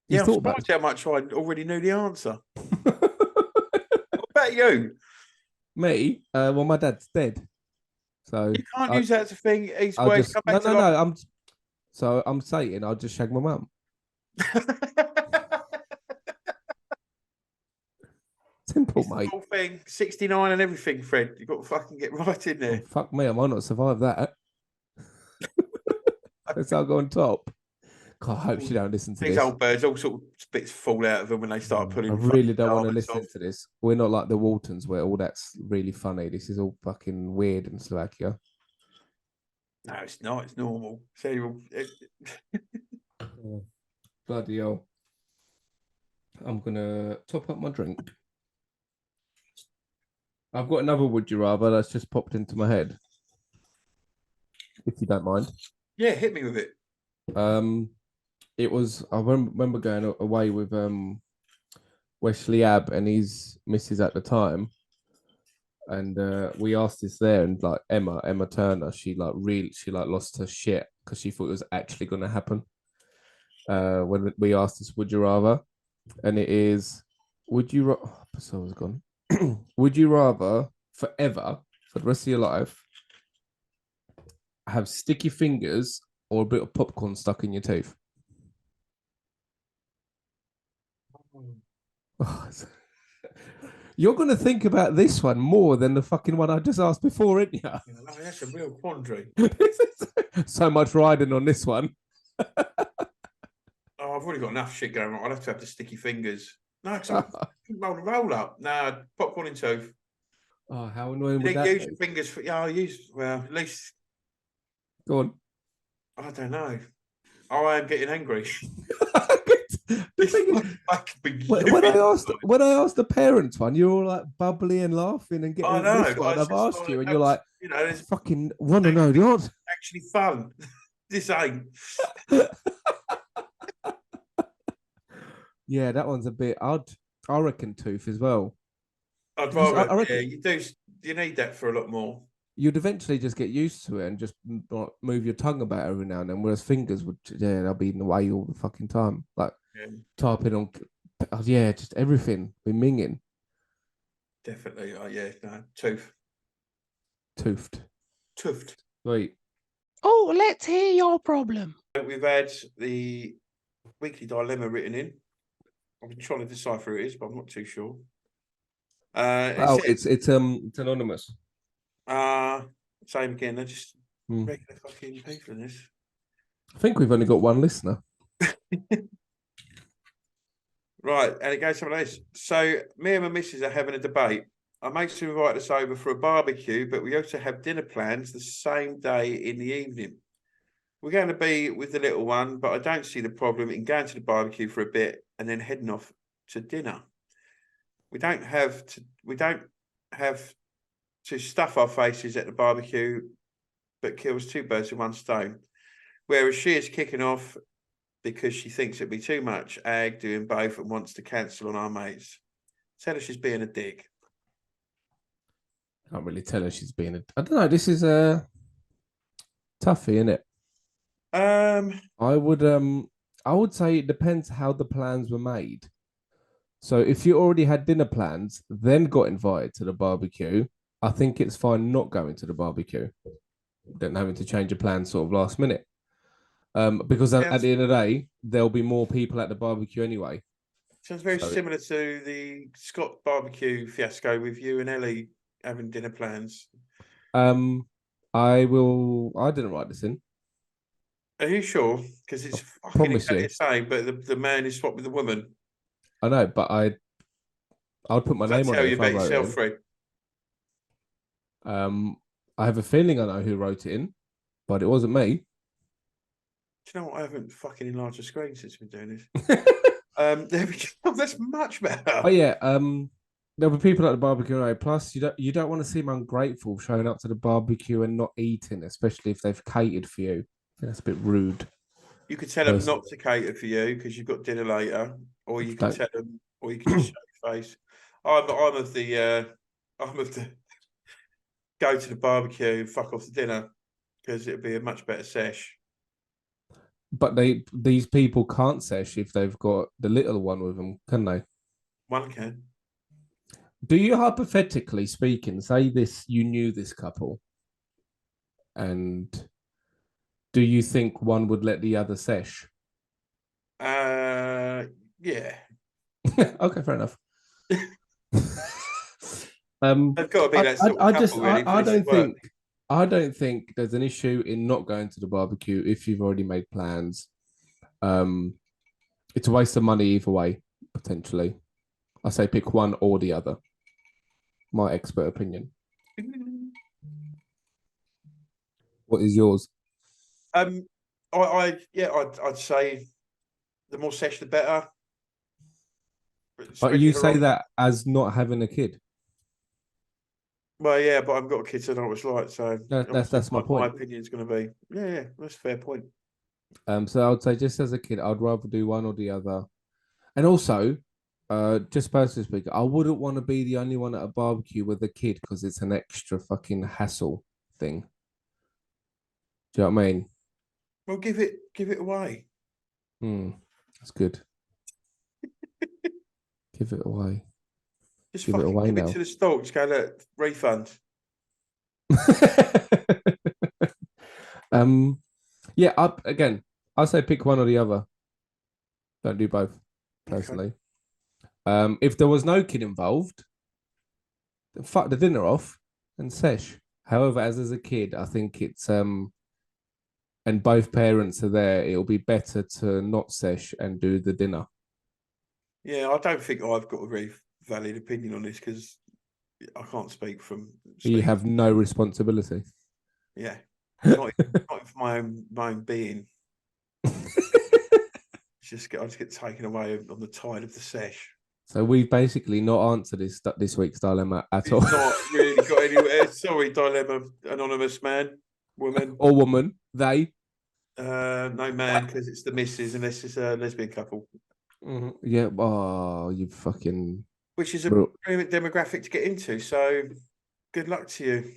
Yeah, I'm surprised how much I already knew the answer. What about you? Me? Well, my dad's dead, so you can't use that as a thing. He's no. I'm saying I'll just shag my mum. Simple, mate. Whole thing, 69 and everything, Fred. You've got to fucking get right in there. Oh, fuck me, I might not survive that. Let's all go on top. God, I hope she don't listen to These this. old birds, all sort of bits fall out of them when they start putting. I really don't want to listen to this. We're not like the Waltons where all that's really funny. This is all fucking weird in Slovakia. No, it's not. It's normal. Oh, bloody hell. I'm going to top up my drink. I've got another would you rather that's just popped into my head. If you don't mind. Yeah, hit me with it. It was, I remember going away with Wesley Abb and his missus at the time. And we asked this there, and like Emma Turner, she lost her shit because she thought it was actually going to happen. When we asked this, would you rather? And it is, would you episode was gone. Would you rather forever, for the rest of your life, have sticky fingers or a bit of popcorn stuck in your teeth? Oh, you're going to think about this one more than the fucking one I just asked before, isn't you? Yeah, that's a real quandary. So much riding on this one. I've already got enough shit going on. I'd have to have the sticky fingers. No, because I roll up. Nah, popcorn in tooth. Oh, how annoying would that use be? Your fingers for, yeah, at least. Go on. I don't know. I am getting angry. The thing is, when I asked the parents one, you're all like bubbly and laughing and getting this one. I've asked you, and you're like, I fucking want to know the answer. Actually, fun. This ain't. Yeah, that one's a bit odd. I reckon tooth as well. I'd rather. I reckon, you do. You need that for a lot more. You'd eventually just get used to it and just move your tongue about every now and then. Whereas fingers would, they'll be in the way all the fucking time. Like typing on, just everything. Be minging. Definitely. No, tooth. Toothed. Sweet. Oh, let's hear your problem. We've had the weekly dilemma written in. I've been trying to decipher who it is, but I'm not too sure. It's anonymous. Same again. They're just regular fucking people in this. I think we've only got one listener. Right, and it goes something like this. So me and my missus are having a debate. I make to invite us over for a barbecue, but we also have dinner plans the same day in the evening. We're going to be with the little one, but I don't see the problem in going to the barbecue for a bit and then heading off to dinner. We don't have to stuff our faces at the barbecue, but kills two birds with one stone. Whereas she is kicking off because she thinks it'd be too much ag doing both and wants to cancel on our mates. Tell her she's being a dick. Can't really tell her she's being I don't know. This is a toughie, isn't it? I would say it depends how the plans were made. So if you already had dinner plans, then got invited to the barbecue, I think it's fine not going to the barbecue, then having to change your plans sort of last minute. Because at the end of the day, there'll be more people at the barbecue anyway. Sounds very similar to the Scott barbecue fiasco with you and Ellie having dinner plans. I didn't write this in. Are you sure? Because it's fucking exactly the same, but the man is swapped with the woman. I know, but I'd put my name on it if I wrote it free. I have a feeling I know who wrote it in, but it wasn't me. Do you know what? I haven't fucking enlarged the screen since we've been doing this. There we go. That's much better. Oh yeah. There'll be people at the barbecue anyway. Plus, you don't want to seem ungrateful showing up to the barbecue and not eating, especially if they've catered for you. I think that's a bit rude. You could tell them not to cater for you because you've got dinner later, or you can tell them, or you can just show your face. I'm of the go to the barbecue and fuck off the dinner because it'd be a much better sesh. But these people can't sesh if they've got the little one with them, can they? One can. Do you, hypothetically speaking, say you knew this couple, and do you think one would let the other sesh? Yeah. Okay, fair enough. They've got to be that sort of couple, really. I don't think there's an issue in not going to the barbecue if you've already made plans. It's a waste of money either way, potentially. I say pick one or the other. My expert opinion. What is yours? I'd say the more sesh, the better. But you say that as not having a kid. Well, yeah, but I've got a kid, so I know what it's like. So that's my point. My opinion is going to be, yeah, that's a fair point. So I would say, just as a kid, I'd rather do one or the other. And also, just personally speaking, I wouldn't want to be the only one at a barbecue with a kid because it's an extra fucking hassle thing. Do you know what I mean? Well, give it away. That's good. Give it away. Just give it away now. Give it to the store. Just go, look, refund. Yeah. I'll say pick one or the other. Don't do both, personally. Okay. If there was no kid involved, then fuck the dinner off and sesh. However, as a kid, I think it's and both parents are there, it'll be better to not sesh and do the dinner. Yeah, I don't think I've got a very valid opinion on this because I can't speak from. You have no responsibility. Yeah, not for my own being. I just get taken away on the tide of the sesh. So we've basically not answered this week's dilemma at all. It's not really got anywhere. Sorry, dilemma, anonymous man, woman. Or woman, they. No man, because it's the missus, unless it's a lesbian couple. Mm-hmm. Yeah, oh, you fucking... Which is a brilliant demographic to get into, so good luck to you.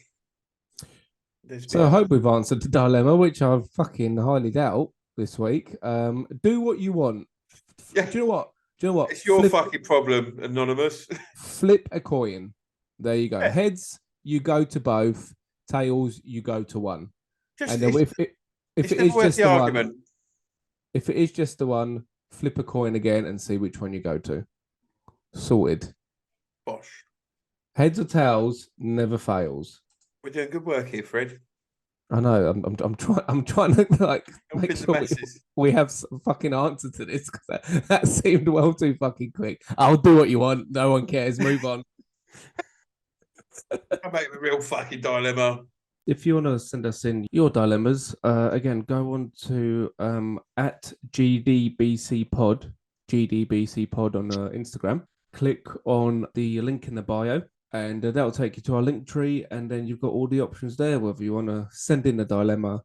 So I hope we've answered the dilemma, which I fucking highly doubt this week. Do what you want. Yeah. Do you know what? It's your fucking problem, anonymous. Flip a coin. There you go. Yeah. Heads, you go to both. Tails, you go to one. And then if it is just the argument. If it is just the one, flip a coin again and see which one you go to. Sorted. Bosh. Heads or tails never fails. We're doing good work here, Fred. I know. I'm trying to like make sure we have some fucking answer to this, because that seemed well too fucking quick. I'll do what you want. No one cares. Move on. I make a real fucking dilemma. If you want to send us in your dilemmas, again, go on to at GDBC Pod on Instagram. Click on the link in the bio, and that'll take you to our link tree. And then you've got all the options there, whether you want to send in a dilemma,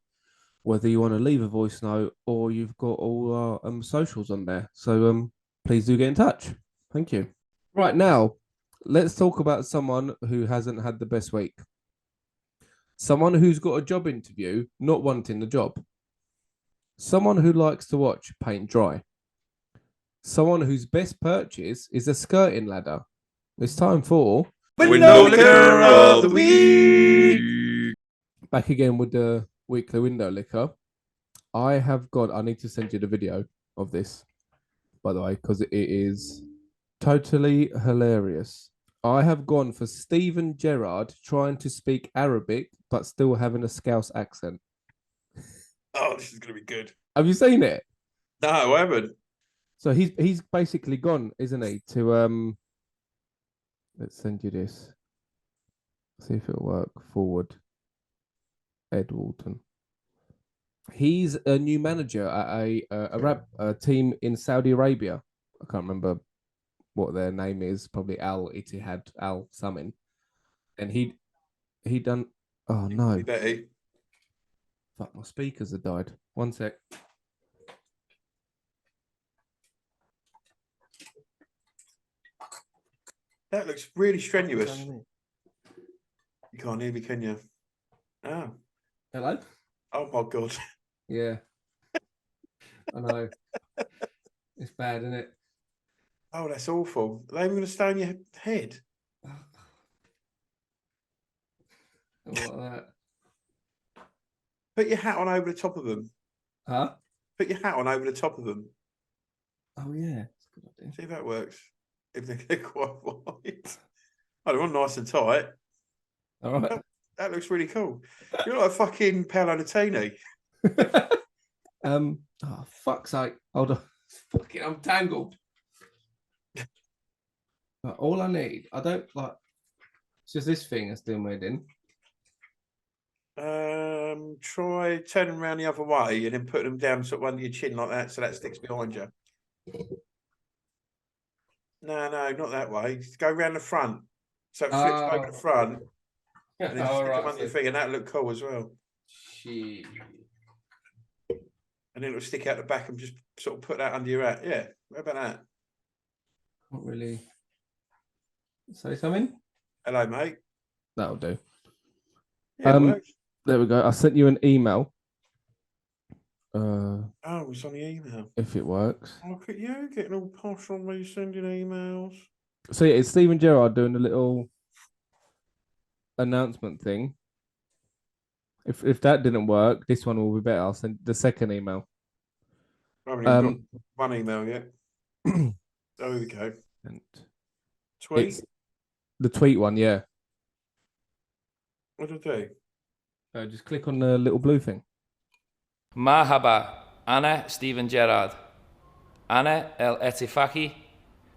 whether you want to leave a voice note, or you've got all our socials on there. So please do get in touch. Thank you. Right now, let's talk about someone who hasn't had the best week. Someone who's got a job interview, not wanting the job. Someone who likes to watch paint dry. Someone whose best purchase is a skirting ladder. It's time for Window Licker of the Week. Back again with the weekly window licker. I need to send you the video of this, by the way, because it is totally hilarious. I have gone for Steven Gerrard trying to speak Arabic, but still having a Scouse accent. Oh, this is going to be good. Have you seen it? No, I haven't. So he's basically gone, isn't he? To let's send you this. See if it'll work. Forward. Ed Walton. He's a new manager at a team in Saudi Arabia. I can't remember what their name is. Probably Al Ittihad Al something. And he done. Oh no! Betty. Fuck, my speakers have died. One sec. That looks really strenuous. You can't hear me, can you? Oh. Hello? Oh my God. Yeah. I know. It's bad, isn't it? Oh, that's awful. Are they even going to stay on your head? What that? Put your hat on over the top of them. Huh? Put your hat on over the top of them. Oh, yeah. That's a good idea. See if that works. If they're quite wide. Oh, they're on nice and tight. All right. That looks really cool. You're like a fucking Paolo Nutini. Oh, fuck's sake. Hold on. Fucking, I'm tangled. But all I need, I don't like, it's just this thing that's doing weird in. Try turning around the other way and then putting them down sort of under your chin like that so that sticks behind you. No, not that way. Just go around the front. So it flips over the front. And then stick them under your feet, and that'll look cool as well. Shit. And then it'll stick out the back and just sort of put that under your hat. Yeah, how about that? Not really. Say something? Hello, mate. That'll do. Yeah, it works. There we go. I sent you an email. It's on the email. If it works. Look at you getting all posh on me sending emails. So yeah, it's Steven Gerrard doing a little announcement thing. If that didn't work, this one will be better. I'll send the second email. I haven't even got one email yet. There we go. Tweet? It's the tweet one, yeah. What do I do? Just click on the little blue thing. Marhaba, Ana Steven Gerrard. Ana El Etifaki.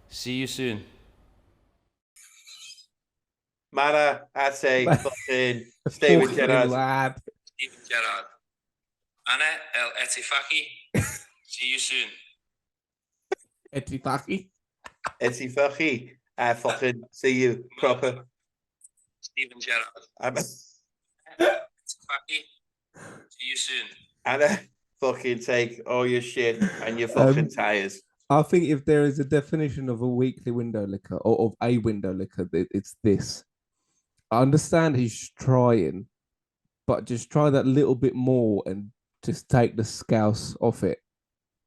See you soon. Mana Ate fucking Steven Gerrard. Steven Gerrard. Ana El Etifaki. See you soon. Etifaki. Etifaki. I fucking see you proper. Steven Gerrard. See you soon. And fucking take all your shit and your fucking tires. I think if there is a definition of a weekly window licker or of a window licker, it's this. I understand he's trying, but just try that little bit more and just take the scouse off it.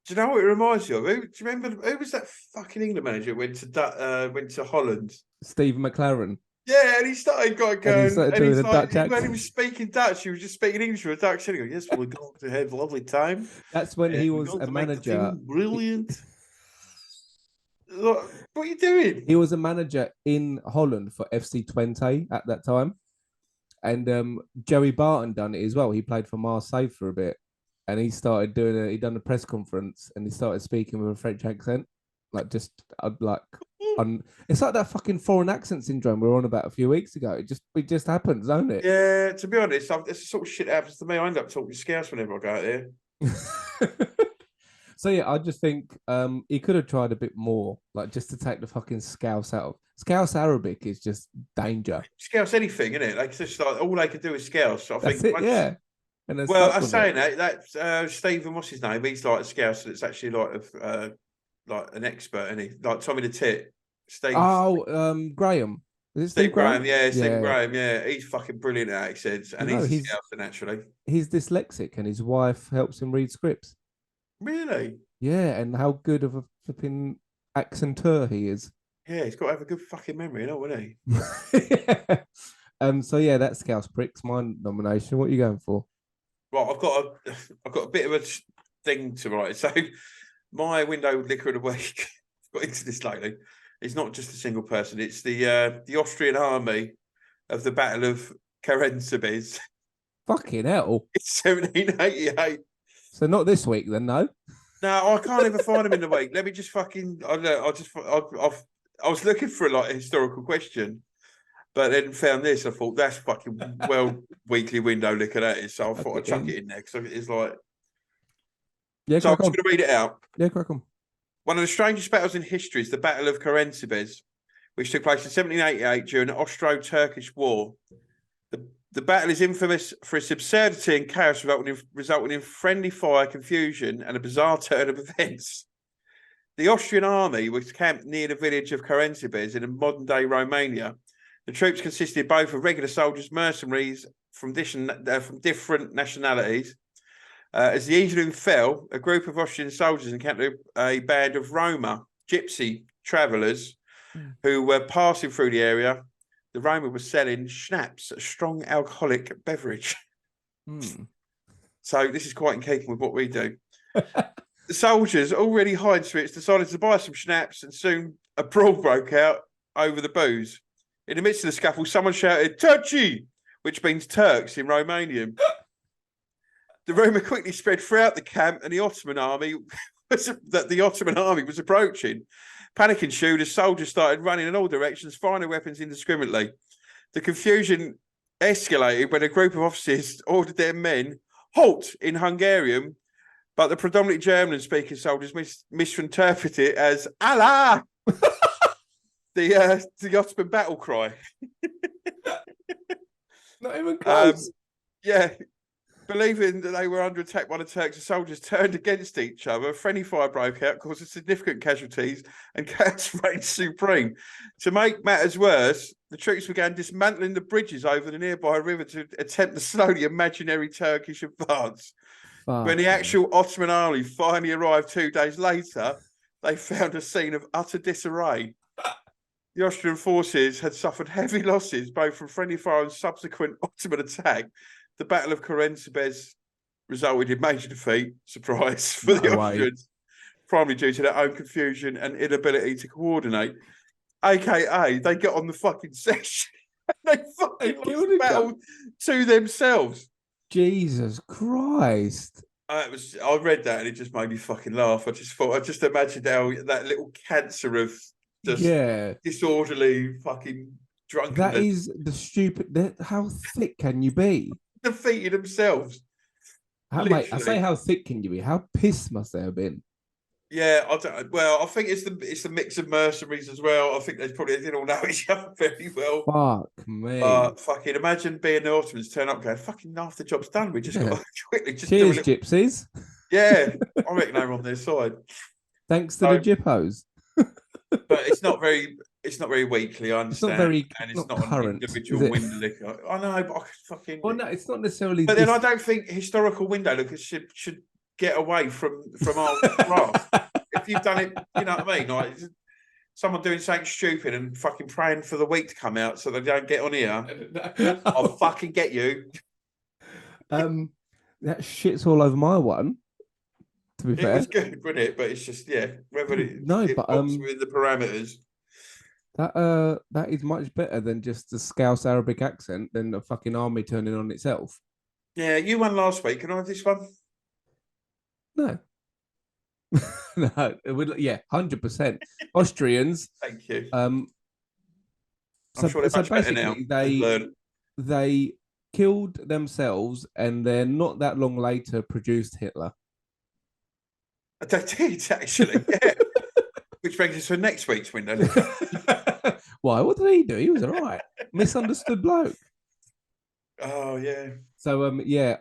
Do you know what it reminds you of? Do you remember who was that fucking England manager who went to Holland? Steve McLaren. Yeah, and he started going, and he started doing a Dutch accent. When he was speaking Dutch, he was just speaking English with a Dutch accent. He goes, yes, we're going to have a lovely time. That's when he was a manager. Brilliant. What are you doing? He was a manager in Holland for FC Twente at that time. And Joey Barton done it as well. He played for Marseille for a bit. And he started he done a press conference and he started speaking with a French accent. It's like that fucking foreign accent syndrome we were on about a few weeks ago. It just happens, don't it? Yeah, to be honest, it's the sort of shit that happens to me. I end up talking Scouse whenever I go out there. So yeah, I just think he could have tried a bit more, just to take the fucking Scouse out of. Scouse Arabic is just danger. Scouse anything, isn't it? It's just like all they could do is Scouse. So I That's think it, yeah. Well, I'm saying that Stephen, what's his name? He's like a Scouse, and it's actually like an expert, and he like Tommy the Tit. Steve. Oh, Graham. Is it Steve Graham? Yeah, Steve Graham. Yeah, he's fucking brilliant at accents, and he's a Scouser naturally. He's dyslexic, and his wife helps him read scripts. Really? Yeah, and how good of a flipping accenteur he is. Yeah, he's got to have a good fucking memory, hasn't he? Yeah. So yeah, that's Scouse Pricks, my nomination. What are you going for? Right, I've got a bit of a thing to write. So my window liquor of the week. I've got into this lately. It's not just a single person. It's the Austrian army of the Battle of Carensibes. Fucking hell! It's 1788. So not this week, then, no. No, I can't ever find them in the week. Let me just fucking. I was looking for a historical question, but then found this. I thought that's fucking weekly window liquor that is. So I thought I'd chuck it in there because it's like. Yeah, so I'm just going to read it out. Yeah, crack on. One of the strangest battles in history is the Battle of Carensibes, which took place in 1788 during the Austro-Turkish War. The battle is infamous for its absurdity and chaos, resulting in friendly fire, confusion, and a bizarre turn of events. The Austrian army was camped near the village of Carensibes in modern-day Romania. The troops consisted both of regular soldiers, mercenaries from different nationalities. As the evening fell, a group of Austrian soldiers encountered a band of Roma, gypsy travellers, who were passing through the area. The Roma was selling schnapps, a strong alcoholic beverage. So this is quite in keeping with what we do. The soldiers, already high in spirits, decided to buy some schnapps, and soon a brawl broke out over the booze. In the midst of the scuffle, someone shouted, "Turci!" which means Turks in Romanian. The rumour quickly spread throughout the camp, and the Ottoman army was approaching. Panic ensued as soldiers started running in all directions, firing their weapons indiscriminately. The confusion escalated when a group of officers ordered their men halt in Hungarian, but the predominantly German-speaking soldiers misinterpreted it as Allah, the Ottoman battle cry. Not even close. Yeah. Believing that they were under attack by the Turks, the soldiers turned against each other. Friendly fire broke out, causing significant casualties, and chaos reigned supreme. To make matters worse, the troops began dismantling the bridges over the nearby river to attempt the slowly imaginary Turkish advance. When the actual Ottoman army finally arrived 2 days later, they found a scene of utter disarray. The Austrian forces had suffered heavy losses, both from friendly fire and subsequent Ottoman attack. The Battle of Carensibes resulted in major defeat, surprise, for the Austrians, primarily due to their own confusion and inability to coordinate. AKA, they got on the fucking session and they fucking lost the battle to themselves. Jesus Christ. I read that and it just made me fucking laugh. I just imagined how that little cancer of disorderly fucking drunkenness. That is the stupid. How thick can you be? Defeated themselves. Mate, I say how thick can you be? How pissed must they have been? Yeah, I think it's the mix of mercenaries as well. I think they didn't all know each other very well. Fuck me. Fucking imagine being the Ottomans turn up going, fucking half the job's done. We just got to quickly just Cheers, do a little... gypsies. Yeah, I reckon they were on their side. Thanks to the Gippos. But it's not very weekly, I understand. It's not very and it's not not current, an individual window liquor. I know, but I could fucking... Well, no, it's not necessarily... But then I don't think historical window liquors should get away from our craft. If you've done it, you know what I mean? Like someone doing something stupid and fucking praying for the week to come out so they don't get on here, I'll fucking get you. That shit's all over my one. To be fair, it was good, wasn't it? But it's just whether it pops within the parameters. That is much better than just the Scouse Arabic accent than the fucking army turning on itself. Yeah, you won last week. Can I have this one? No. No, 100%. Austrians. Thank you. I'm sure they're much better now. They killed themselves, and then not that long later produced Hitler. They did actually, yeah. Which brings us to next week's window. Why? What did he do? He was all right. Misunderstood bloke. Oh yeah. So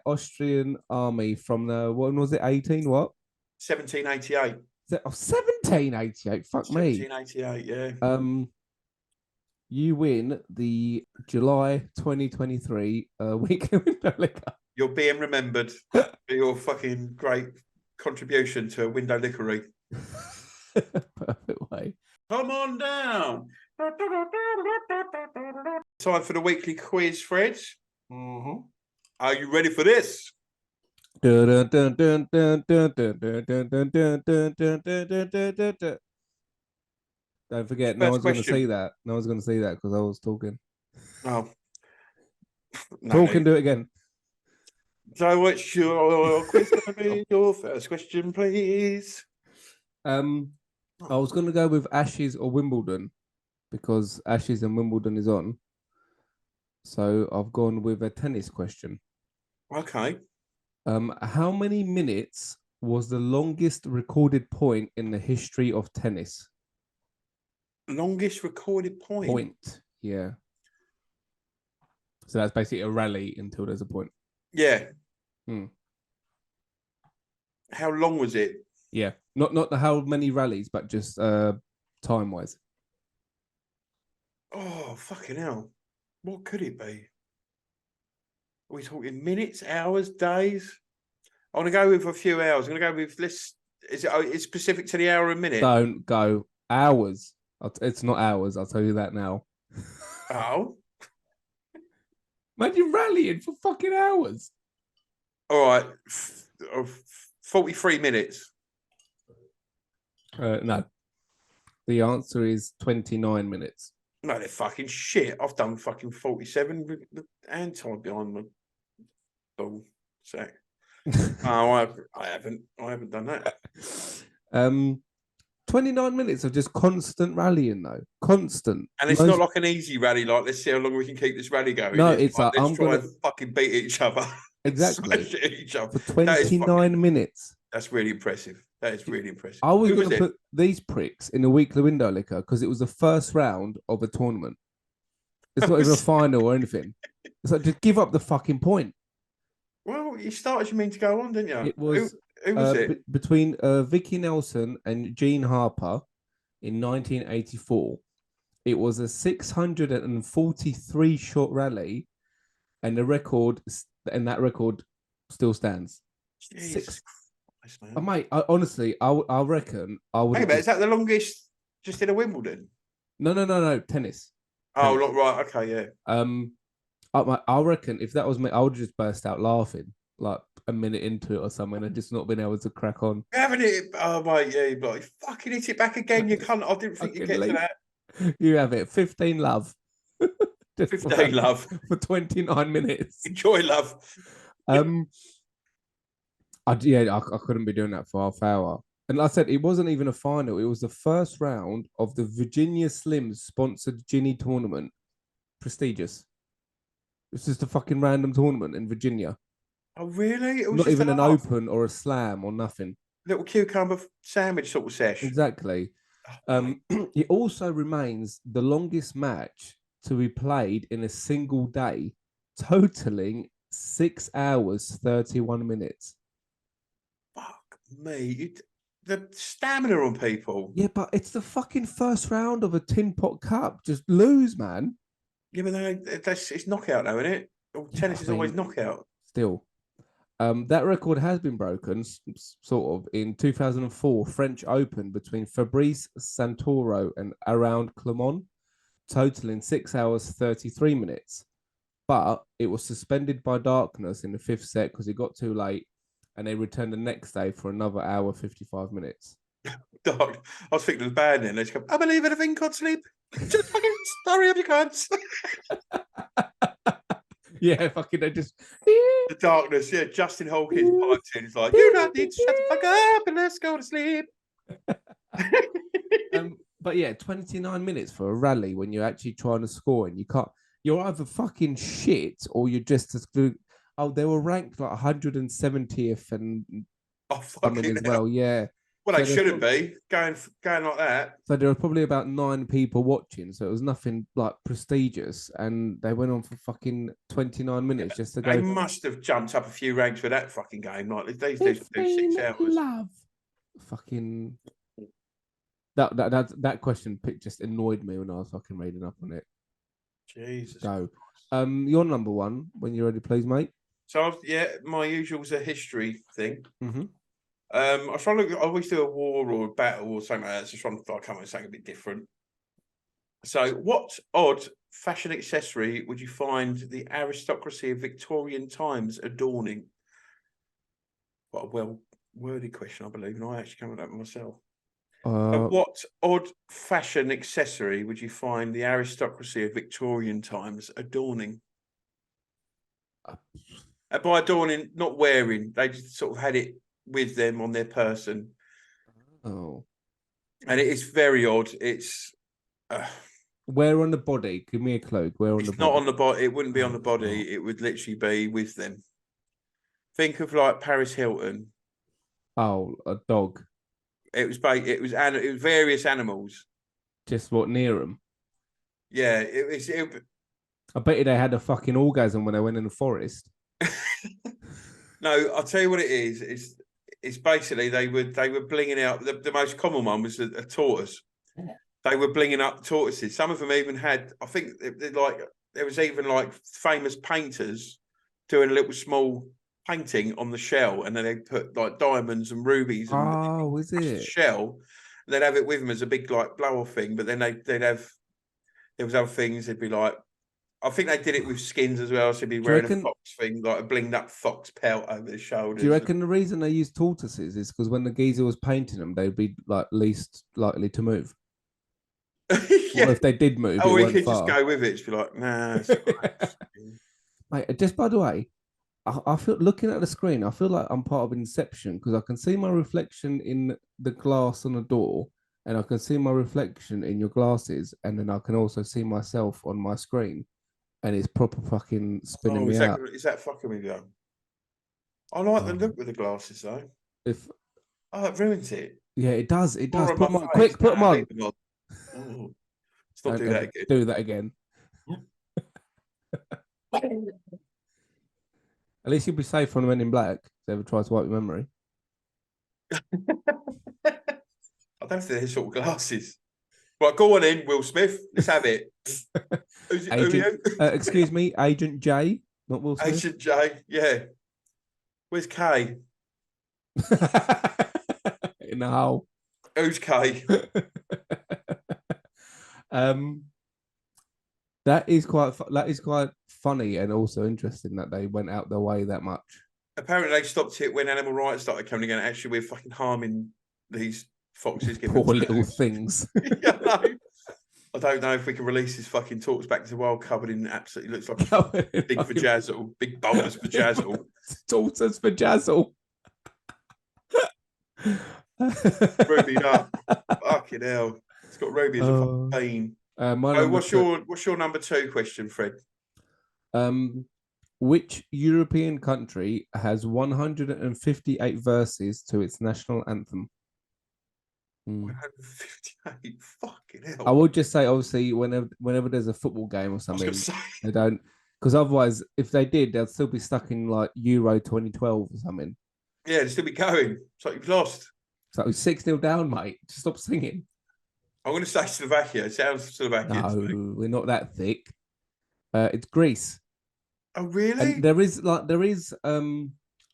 Austrian army from the when was it? 1788. 1788. Fuck me. 1788. Yeah. You win the July 2023 weekly window liquor. You're being remembered for your fucking great contribution to a window lickery. Perfect way. Come on down. Time for the weekly quiz, Fred. Mm-hmm. Are you ready for this? Don't forget, no one's going to see that. No one's going to see that because I was talking. Oh. Talking, do it again. So what's your quiz going to be? Your first question, please. I was going to go with Ashes or Wimbledon because Ashes and Wimbledon is on. So I've gone with a tennis question. Okay. How many minutes was the longest recorded point in the history of tennis? Longest recorded point? Yeah. So that's basically a rally until there's a point. Yeah. How long was it? Yeah. Not how many rallies, but just time-wise. Oh, fucking hell. What could it be? Are we talking minutes, hours, days? I'm going to go with a few hours. I'm going to go with it's specific to the hour and minute? Don't go hours. It's not hours, I'll tell you that now. Oh? Imagine rallying for fucking hours. All right. 43 minutes. No. The answer is 29 minutes. No, they're fucking shit. I've done fucking 47 with the hand tied behind my ball sack. No, I haven't done that. 29 minutes of just constant rallying, though. Constant. And it's not like an easy rally, like, let's see how long we can keep this rally going. No, it's like, let's try and fucking beat each other. Exactly. Smash each other. For 29 minutes. That's really impressive. That is really impressive. I was going to put these pricks in a weekly window liquor because it was the first round of a tournament. It's not even a final or anything. It's like, just give up the fucking point. Well, you started, you mean to go on, didn't you? It was, who was it? Between Vicky Nelson and Jean Harper in 1984. It was a 643 shot rally, and that record still stands. Jesus. Oh, mate, honestly, I reckon I would. Hey, mate, is that the longest just in a Wimbledon? No, tennis. Oh, right, okay, yeah. I reckon if that was me, I would just burst out laughing like a minute into it or something, and just not been able to crack on. Having it, oh mate, yeah, but fucking hit it back again. You can't. I didn't think you'd get to that. You have it. 15 love. 15 love for 29 minutes. Enjoy love. I couldn't be doing that for half hour. And like I said, it wasn't even a final. It was the first round of the Virginia Slims sponsored Ginny tournament. Prestigious. It's just a fucking random tournament in Virginia. Oh, really? It was not even an open or a slam or nothing. little cucumber sandwich sort of sesh. Exactly. It also remains the longest match to be played in a single day, totaling 6 hours, 31 minutes. Fuck me. The stamina on people. Yeah, but it's the fucking first round of a Tin Pot Cup. Just lose, man. Yeah, but it's knockout though, isn't it? Tennis is always knockout. Still. That record has been broken, sort of, in 2004 French Open between Fabrice Santoro and Around Clermont, totaling 6 hours, 33 minutes. But it was suspended by darkness in the fifth set because it got too late, and they returned the next day for another hour, 55 minutes. Dark. I was thinking of the band then. They just go, I believe anything, God sleep. Just fucking hurry up, you cunts. Yeah, fucking, they just. The darkness, yeah. Justin Hawkins pipes in. He's like, you don't need to shut the fuck up and let's go to sleep. But yeah, 29 minutes for a rally when you're actually trying to score and you can't. You're either fucking shit or you're just as good. Oh, they were ranked like 170th and something as well. Yeah. Well, they shouldn't be going like that. So there were probably about 9 people watching, so it was nothing like prestigious, and they went on for fucking 29 minutes just to go. They must have jumped up a few ranks for that fucking game. Like they do 6 hours. Love. Fucking. That question just annoyed me when I was fucking reading up on it. Jesus. Go. Your number one when you're ready, please, mate. So my usual's a history thing. Mm-hmm. I was trying to look. I always do a war or a battle or something like that. So I'm trying to come up with something a bit different. So, what odd fashion accessory would you find the aristocracy of Victorian times adorning? What a well-worded question, I believe, and I actually came up with that myself. What odd fashion accessory would you find the aristocracy of Victorian times adorning? By adorning, not wearing. They just sort of had it with them on their person. Oh. And it is very odd. It's... where on the body? Give me a clue. Where on the body? It's not on the body. It wouldn't be on the body. It would literally be with them. Think of like Paris Hilton. Oh, a dog. It was various animals. Just what, near them? Yeah, I bet you they had a fucking orgasm when they went in the forest. No, I'll tell you what it is. It's basically they were blinging out. The most common one was a tortoise. They were blinging up tortoises. Some of them even had. I think there was even like famous painters doing a little small painting on the shell, and then they put like diamonds and rubies. And is it the shell? And they'd have it with them as a big like blow off thing. But then they'd have. There was other things. They'd be like. I think they did it with skins as well. So they'd be wearing a fox thing, like a blinged up fox pelt over their shoulders. Do you reckon the reason they used tortoises is because when the geezer was painting them, they'd be like least likely to move? Yeah. Or if they did move, we could just go with it. Just be like, nah. Mate, just by the way, I feel looking at the screen, I feel like I'm part of Inception because I can see my reflection in the glass on the door, and I can see my reflection in your glasses, and then I can also see myself on my screen. And it's proper fucking spinning me out. Is that fucking with you? I like the look with the glasses though. It ruins it. Yeah, it does. It does. Put them on. Quick, put them on. Oh, stop doing that again. Do that again. At least you'll be safe from the Men in Black if they ever try to wipe your memory. I don't think they're sort of glasses. Right, go on in, Will Smith. Let's have it. Excuse me, Agent J, not Will Smith. Agent J, yeah. Where's K? In the hole. Who's K? That is quite funny and also interesting that they went out their way that much. Apparently, they stopped it when animal rights started coming in. Actually, we're fucking harming these foxes. Poor little things. Yeah, no. I don't know if we can release his fucking tortoise back to the wild covered in absolutely looks like a big vajazzle, big bulbous vajazzle. Tortoise vajazzle. Rubied up. Fucking hell. It's got ruby as a fucking bean. What's your number 2 question, Fred? Which European country has 158 verses to its national anthem? 158. Fucking hell. I would just say, obviously, whenever there's a football game or something, they don't, because otherwise, if they did, they'd still be stuck in like Euro 2012 or something. Yeah, they'd still be going. It's like you've lost. So 6-0 down, mate. Just stop singing. I'm going to say Slovakia. It sounds Slovakia. No, we're not that thick. It's Greece. Oh, really? And there is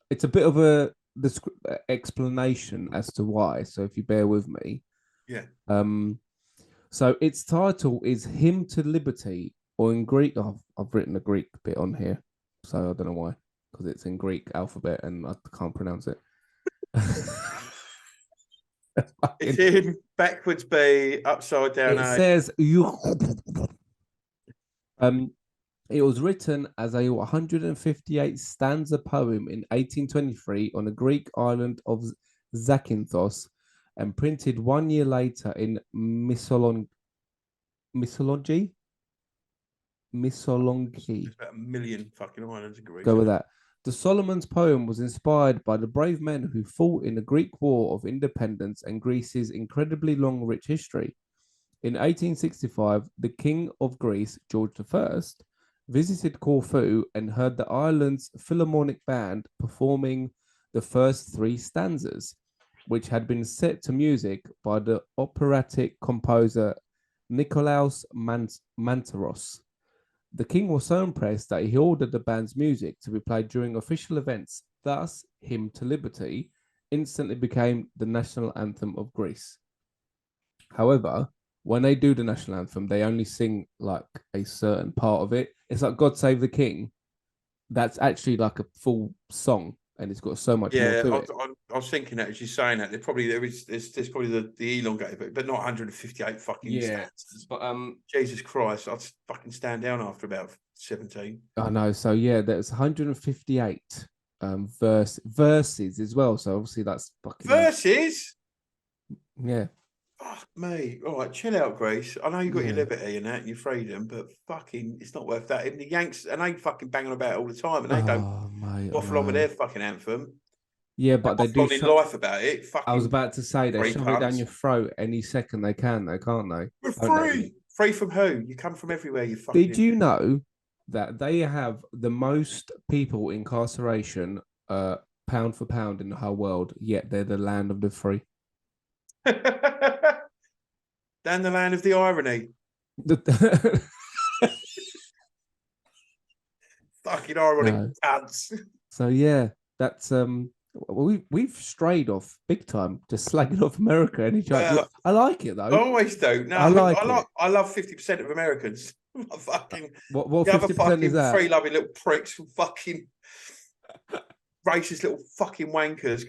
it's a bit of a explanation as to why. So if you bear with me, yeah. So its title is "Hymn to Liberty," or in Greek. I've written a Greek bit on here, so I don't know why, because it's in Greek alphabet and I can't pronounce it. It's in backwards B, upside down. It says it was written as a 158 stanza poem in 1823 on the Greek island of Zakynthos and printed 1 year later in Missolonghi. There's about 1 million fucking islands in Greece. Go with that. The Solomon's poem was inspired by the brave men who fought in the Greek War of Independence and Greece's incredibly long, rich history. In 1865, the King of Greece, George I, visited Corfu and heard the island's Philharmonic Band performing the first 3 stanzas, which had been set to music by the operatic composer Nikolaos Mantaros. The king was so impressed that he ordered the band's music to be played during official events. Thus, Hymn to Liberty instantly became the national anthem of Greece. However, when they do the national anthem, they only sing like a certain part of it. It's like God Save the King. That's actually like a full song, and it's got so much more to it. I was thinking that as you're saying that, there's probably the elongated bit, but not 158 fucking stanzas. But Jesus Christ, I'd fucking stand down after about 17. I know. So yeah, there's 158 verses as well. So obviously that's fucking verses. Yeah. Fuck me. All right, chill out, Grace. I know you got your liberty and that and your freedom, but fucking, it's not worth that. Even the Yanks, and they fucking banging about it all the time, and they don't waffle on with their fucking anthem. Yeah, but they do in life about it. Fucking, I was about to say they shove it down your throat any second they can, though, can't they? We're free. Free from who? You come from everywhere. You fucking. Did you know that they have the most people incarceration, pound for pound in the whole world? Yet they're the land of the free. Down the land of the irony. Fucking ironic cunts. So yeah, that's we've strayed off big time, just slagging off America and each other. I like it though. I always do. No, I love 50% of Americans. Fucking what 50% is that? Free loving little pricks, fucking racist little fucking wankers.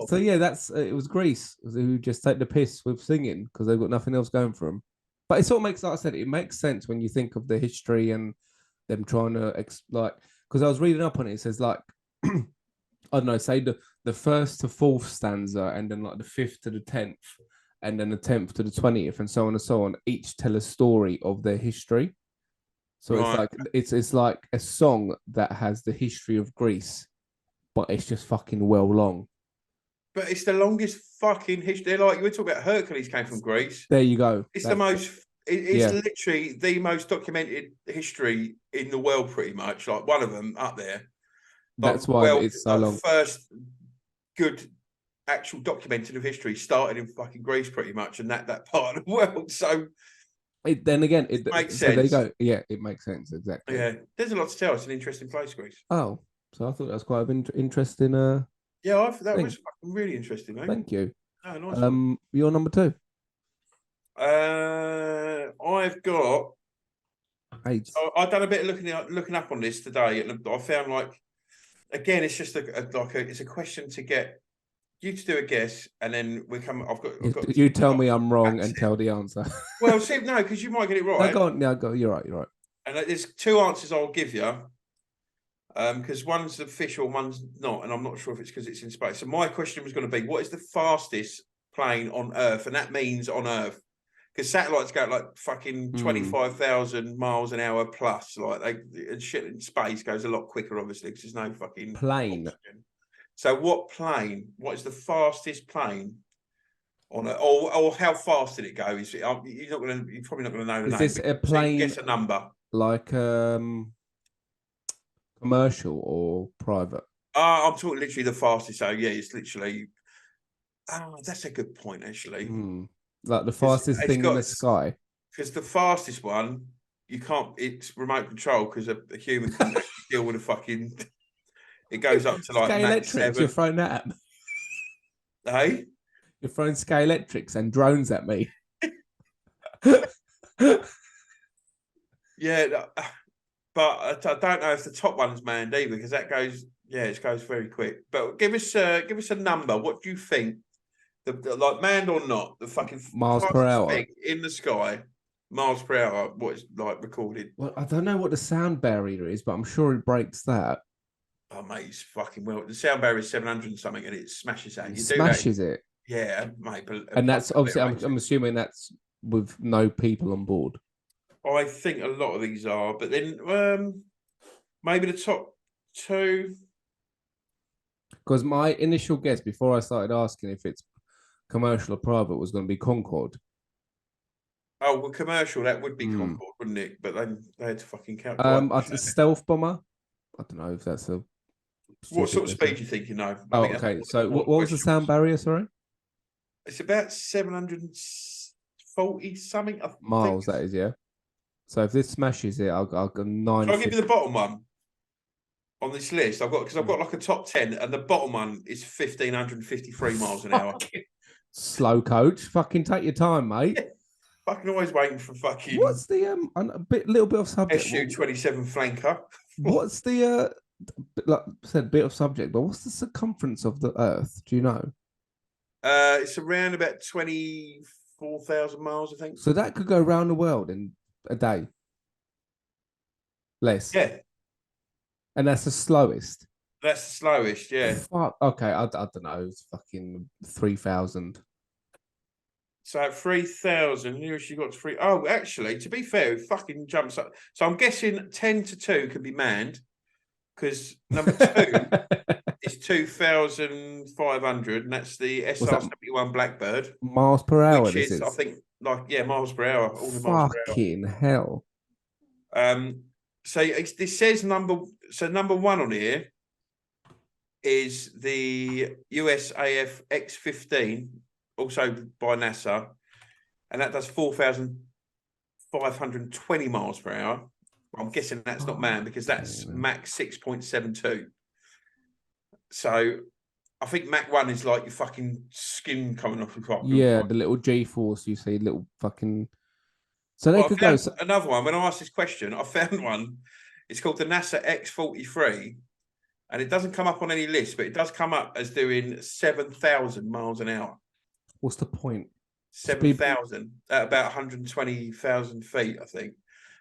So yeah, that's it was Greece who just take the piss with singing because they've got nothing else going for them. But it sort of makes, like I said, it makes sense when you think of the history and them trying to because I was reading up on it. It says like I don't know, say the first to 4th stanza, and then like the 5th to the 10th, and then the 10th to the 20th, and so on and so on. Each tell a story of their history. So it's like a song that has the history of Greece, but it's just fucking well long. But it's the longest fucking history. Like you were talking about, Hercules came from Greece. There you go. It's the most. It's literally the most documented history in the world, pretty much. Like one of them up there. That's why it's so long. First good actual documented of history started in fucking Greece, pretty much, and that part of the world. So it makes sense. There you go. Yeah, it makes sense exactly. Yeah, there's a lot to tell. It's an interesting place, Greece. Oh, so I thought that was quite an interesting. Yeah, that was fucking really interesting, mate. Thank you. Oh, nice. You're number 2. I've got. So I've done a bit of looking up on this today, and I found like, again, it's just it's a question to get you to do a guess, and then we come. I've got you tell me I'm wrong and tell the answer. Well, see, no, because you might get it right. No, go on. You're right. And there's 2 answers I'll give you. Because one's official, one's not, and I'm not sure if it's because it's in space. So my question was going to be, what is the fastest plane on Earth? And that means on Earth. because satellites go like fucking 25,000 miles an hour plus. Like and shit in space goes a lot quicker, obviously, because there's no fucking plane. oxygen. So what plane? What is the fastest plane on it? Or how fast did it go? You're probably not gonna know the name. Is this a plane? So you guess a number. Like commercial or private? I'm talking literally the fastest. So yeah, it's literally. Oh, that's a good point, actually. Like the fastest thing in the sky. Because the fastest one, you can't. It's remote control because a human can deal with a fucking. It goes up to like Mach 7. You're throwing that at me. Hey, you're throwing Sky-Electrics and drones at me. Yeah, but I don't know if the top one's manned either, because that goes. Yeah, it goes very quick. But give us a number. What do you think? The like manned or not, the fucking miles per hour thing in the sky, miles per hour. What is like recorded? Well, I don't know what the sound barrier is, but I'm sure it breaks that. Oh mate, it's fucking well. The sound barrier is 700 and something, and it smashes that. It. Yeah, mate. And that's obviously, I'm assuming that's with no people on board. I think a lot of these are, but then maybe the top two. Because my initial guess before I started asking if it's commercial or private was going to be Concorde. Oh, well, commercial, that would be Concorde, wouldn't it? But then they had to fucking calculate. A stealth bomber. I don't know if that's a. What sort of speed do you think you know? Oh, okay. So what was the sound barrier? Sorry. It's about 740 something. Miles. That is, yeah. So if this smashes it, I'll go 9. Can I give you the bottom one on this list? I've got like a top 10, and the bottom one is 1,553 miles an hour. Slow coach. Fucking take your time, mate. Yeah. Fucking always waiting for fucking. What's the little bit of subject? SU-27 flanker. What's the like I said, bit of subject, but what's the circumference of the Earth? Do you know? It's around about 24,000 miles, I think. So that could go around the world in a day. Less. Yeah. And that's the slowest. That's the slowest, yeah. Fuck. Okay, I don't know. It's fucking 3,000. So at 3,000, you got to 3. Oh, actually, to be fair, it fucking jumps up. So I'm guessing 10 to 2 can be manned, because number 2 is 2,500, and that's the SR-71 Blackbird. Miles per hour, which is, I think, like, yeah, miles per hour. All the miles per hour. Fucking hell. So this says number 1 on here is the USAF X-15, also by NASA, and that does 4,520 miles per hour. I'm guessing that's not manned, because that's Mach 6.72. So I think Mach 1 is like your fucking skin coming off the top. Yeah, the little G-force you see, little fucking. So they could go. Another one. When I asked this question, I found one. It's called the NASA X-43, and it doesn't come up on any list, but it does come up as doing 7,000 miles an hour. What's the point? 7,000 at about 120,000 feet, I think.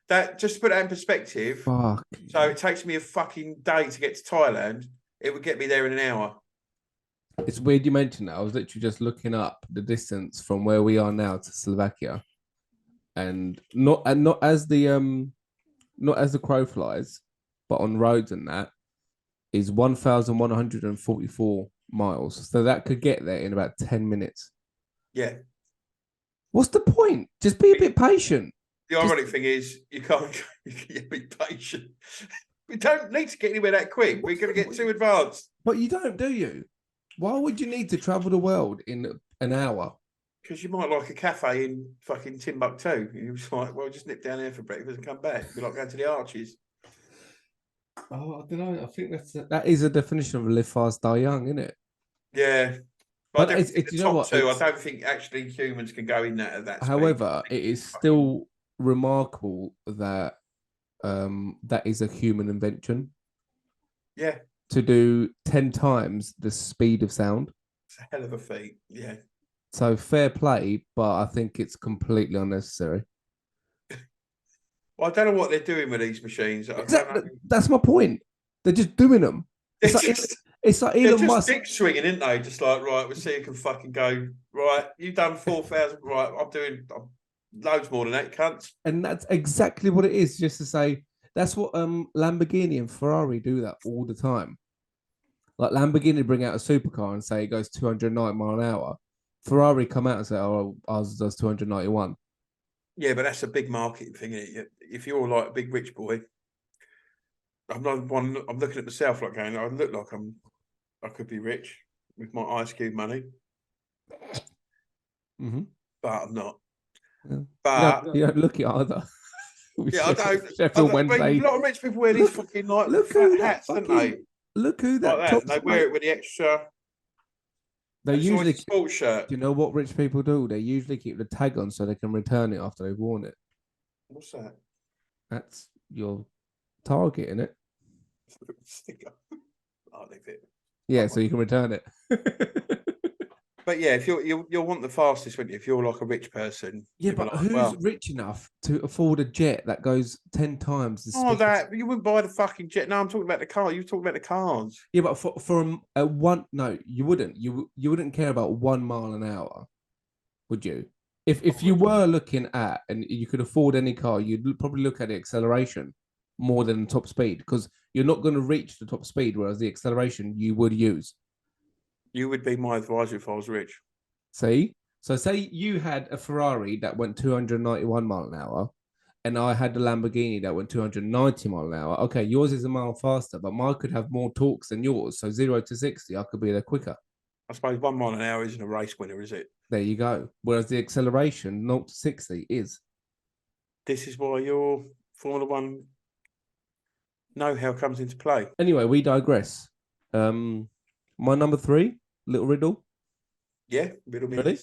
That, just to put that in perspective. Fuck. So it takes me a fucking day to get to Thailand. It would get me there in an hour. It's weird you mentioned that. I was literally just looking up the distance from where we are now to Slovakia, and not as the crow flies, but on roads and that is 1,144 miles. So that could get there in about 10 minutes. Yeah. What's the point? Just be a bit patient. The ironic thing is, you can't be patient. We don't need to get anywhere that quick. We're going to get too advanced. But you don't, do you? Why would you need to travel the world in an hour? Because you might like a cafe in fucking Timbuktu. You're just like, well, just nip down there for breakfast and come back. You're like going to the Arches. Oh, I don't know. I think that is a definition of live fast, die young, isn't it? Yeah. But it's the top two. I don't think actually humans can go in that at that speed. However, it is still remarkable that that is a human invention. Yeah. To do 10 times the speed of sound. It's a hell of a feat. Yeah. So fair play, but I think it's completely unnecessary. Well, I don't know what they're doing with these machines. That's my point. They're just doing them. It's like Elon Musk. Dick swinging, isn't they? Just like, right, we'll see who can fucking go. Right, you've done 4,000. Right, I'm Loads more than that, cunts. And that's exactly what it is. Just to say, that's what Lamborghini and Ferrari do that all the time. Like Lamborghini bring out a supercar and say it goes 290 mile an hour. Ferrari come out and say, "Oh, ours does 291." Yeah, but that's a big marketing thing, isn't it? If you're like a big rich boy, I'm not one. I'm looking at myself like going, I look like I could be rich with my Ice Cube money, but I'm not. Yeah. But you don't look it either. Yeah, I don't. Sheffield Wednesday. A lot of rich people wear these fucking like flat hats, don't they? Look who that. Like that. They wear it with the extra. They usually sports shirt. Do you know what rich people do? They usually keep the tag on so they can return it after they've worn it. What's that? That's your target, isn't it? Sticker. I'll leave it. Yeah, so you can return it. But yeah, if you'll want the fastest, wouldn't you? If you're like a rich person. Yeah, but who's rich enough to afford a jet that goes 10 times the speed? That you wouldn't buy the fucking jet. No, I'm talking about the car. You talking about the cars. Yeah, but for a one, no, you wouldn't. You wouldn't care about 1 mile an hour, would you? If you were looking at and you could afford any car, you'd probably look at the acceleration more than the top speed because you're not going to reach the top speed, whereas the acceleration you would use. You would be my advisor if I was rich. See? So say you had a Ferrari that went 291 mile an hour and I had the Lamborghini that went 290 mile an hour. Okay, yours is a mile faster, but mine could have more torques than yours. So 0 to 60, I could be there quicker. I suppose 1 mile an hour isn't a race winner, is it? There you go. Whereas the acceleration, 0 to 60, is. This is why your Formula One know-how comes into play. Anyway, we digress. My number 3, little riddle. Yeah, riddle me. Ready?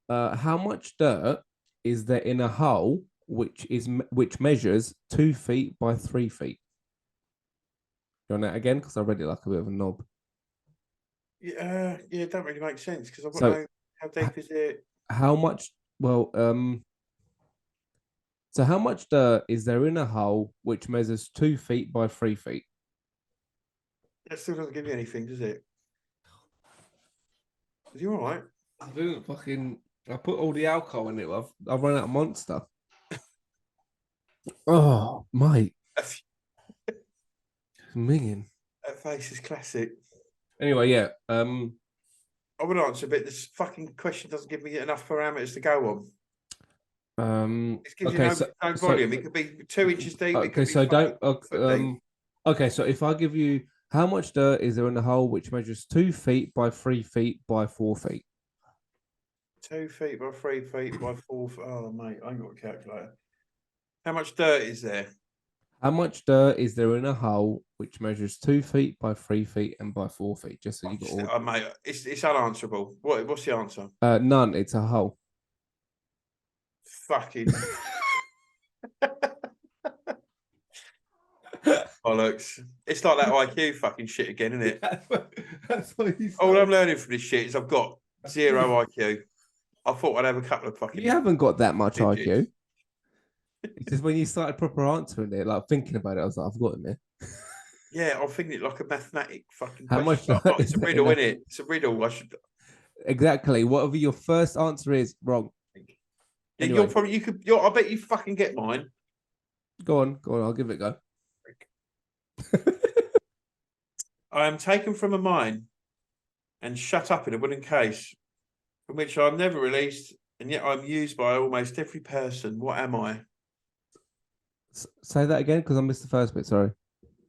How much dirt is there in a hole which measures 2 feet by 3 feet? You want that again? Because I read it like a bit of a knob. Yeah, it don't really make sense because I want to know how deep is it. How much? Well, so how much dirt is there in a hole which measures 2 feet by 3 feet? That still doesn't give you anything, does it? Is you all right? I didn't I put all the alcohol in it. I've run out of Monster. Oh, mate. Minging. That face is classic. Anyway, yeah. I would answer, but this fucking question doesn't give me enough parameters to go on. It gives you no volume. It could be 2 inches deep. Okay, so don't. Okay, so if I give you how much dirt is there in the hole which measures 2 feet by 3 feet by 4 feet? 2 feet by 3 feet by 4 feet. Oh, mate, I ain't got a calculator. How much dirt is there? How much dirt is there in a hole which measures 2 feet by 3 feet and by 4 feet? Just so you got all. Mate, it's unanswerable. What's the answer? None. It's a hole. Fucking bollocks. It's like that IQ fucking shit again, isn't it? That's what you said. All I'm learning from this shit is I've got 0 IQ. I thought I'd have a couple of fucking. You haven't got that much IQ. It's just when you started proper answering it, like thinking about it, I was like, I've got it, man. Yeah, I'm thinking it like a mathematic fucking How question. much It's a riddle, isn't it? It's a riddle. I should. Exactly. Whatever your first answer is, wrong. Yeah, Anyway. I bet you fucking get mine. Go on. I'll give it a go. I am taken from a mine and shut up in a wooden case from which I'm never released, and yet I'm used by almost every person. What am I? Say that again, because I missed the first bit. Sorry.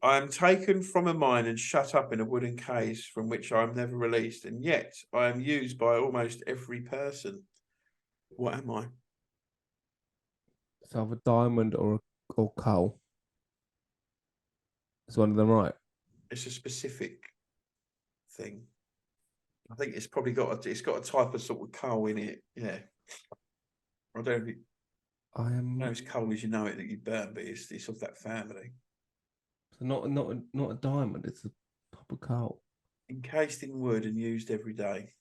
I am taken from a mine and shut up in a wooden case from which I am never released, and yet I am used by almost every person. What am I? So either diamond or coal. Is one of them right? It's a specific thing. I think it's probably got a type of sort of coal in it. Yeah. I don't know it's coal as you know it that you burn, but it's of that family. So not a diamond, it's a type of coal. Encased in wood and used every day.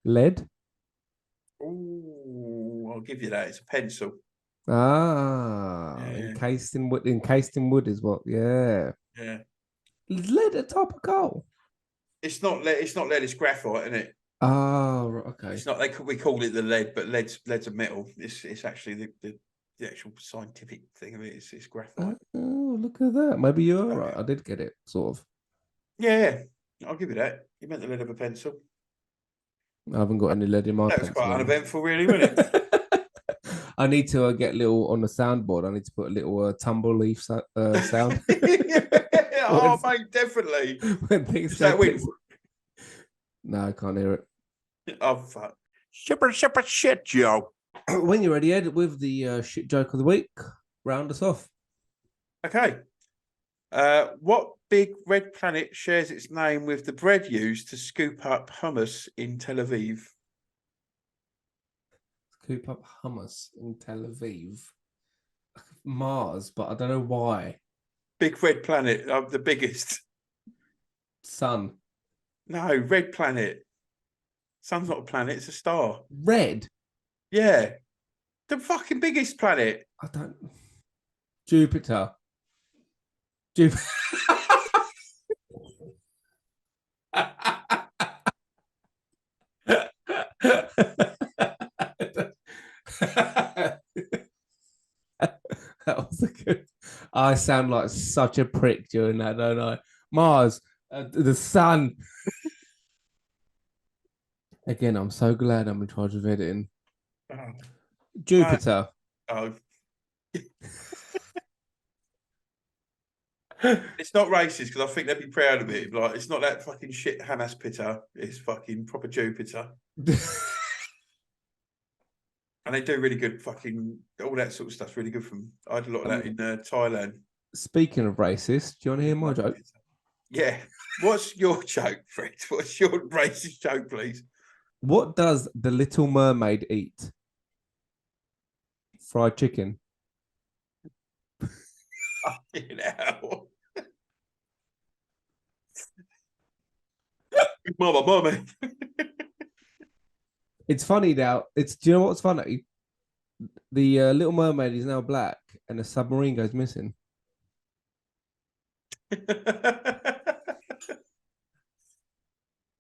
Lead? Oh, I'll give you that. It's a pencil. Yeah. Encased in wood. Encased in wood is what? Yeah. Yeah. Lead a type of coal. It's not lead. It's graphite, isn't it? Oh, okay. It's not. We call it the lead, but lead's a metal. It's actually the actual scientific thing of it. It's graphite. Oh, look at that. Maybe you're right. I did get it, sort of. Yeah, I'll give you that. You meant the lead of a pencil. I haven't got any lead in my pencil. That was quite uneventful, really, wasn't it? I need to get little on the soundboard. I need to put a little tumble leaf sound. Oh, mate, definitely. When things go No, I can't hear it. Oh, fuck. Super shit, Joe. When you're ready, Ed, with the shit joke of the week, round us off. Okay. What big red planet shares its name with the bread used to scoop up hummus in Tel Aviv? Scoop up hummus in Tel Aviv. Mars, but I don't know why. Big red planet, the biggest. Sun. No, red planet. Sun's not a planet, it's a star. Red? Yeah. The fucking biggest planet. I don't... Jupiter. Jupiter. That was a good... I sound like such a prick during that, don't I? Mars, the sun. Again, I'm so glad I'm in charge of editing. Jupiter. It's not racist because I think they'd be proud of it. Like, it's not that fucking shit Hamas pitter. It's fucking proper Jupiter. And they do really good fucking, all that sort of stuff's really good from. I had a lot of that in Thailand. Speaking of racist, do you want to hear my joke? Yeah. What's your joke, Fred? What's your racist joke, please? What does the Little Mermaid eat? Fried chicken. Fucking hell. Mama, mama. It's funny now. Do you know what's funny? The Little Mermaid is now black, and the submarine goes missing.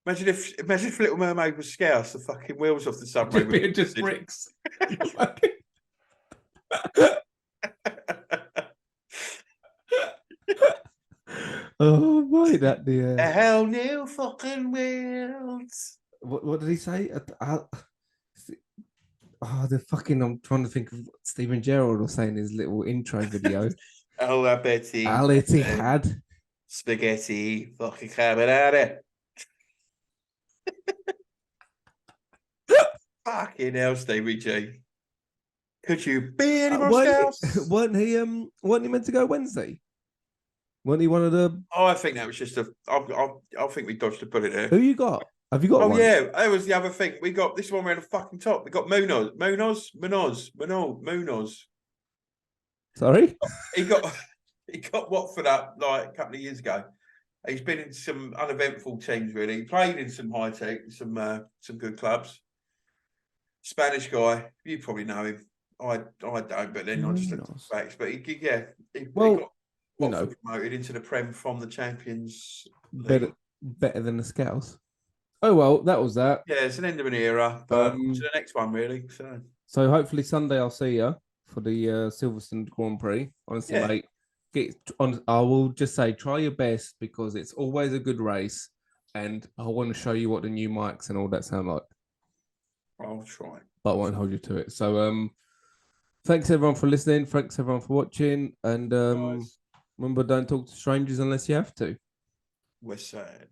Imagine if Little Mermaid was scarce, the fucking wheels off the submarine would be just bricks. Oh my, that the a hell new fucking wheels. What did he say? The fucking, I'm trying to think of what Stephen Gerrard was saying in his little intro video. Oh, I bet he had spaghetti fucking carbonara. Fucking hell, Stevie G. Could you be any more else? Weren't he meant to go Wednesday? Weren't he one of the... Oh, I think that was just I think we dodged a bullet there. Who you got? Have you got one? Oh, yeah, that was the other thing. We got this one around the fucking top. We got Munoz. Sorry? He got Watford up like a couple of years ago. He's been in some uneventful teams, really. He played in some high tech, some good clubs. Spanish guy, you probably know him. I don't, but then I just looked at the facts. But he got Watford promoted into the Prem from the Champions League. Better than the Scouts. Oh well, that was that. Yeah, it's an end of an era, but to the next one, really. So hopefully Sunday I'll see you for the Silverstone Grand Prix. Honestly, mate, I will just say try your best because it's always a good race, and I want to show you what the new mics and all that sound like. I'll try, but I won't hold you to it. So, thanks everyone for listening. Thanks everyone for watching, and remember, don't talk to strangers unless you have to. We're sad.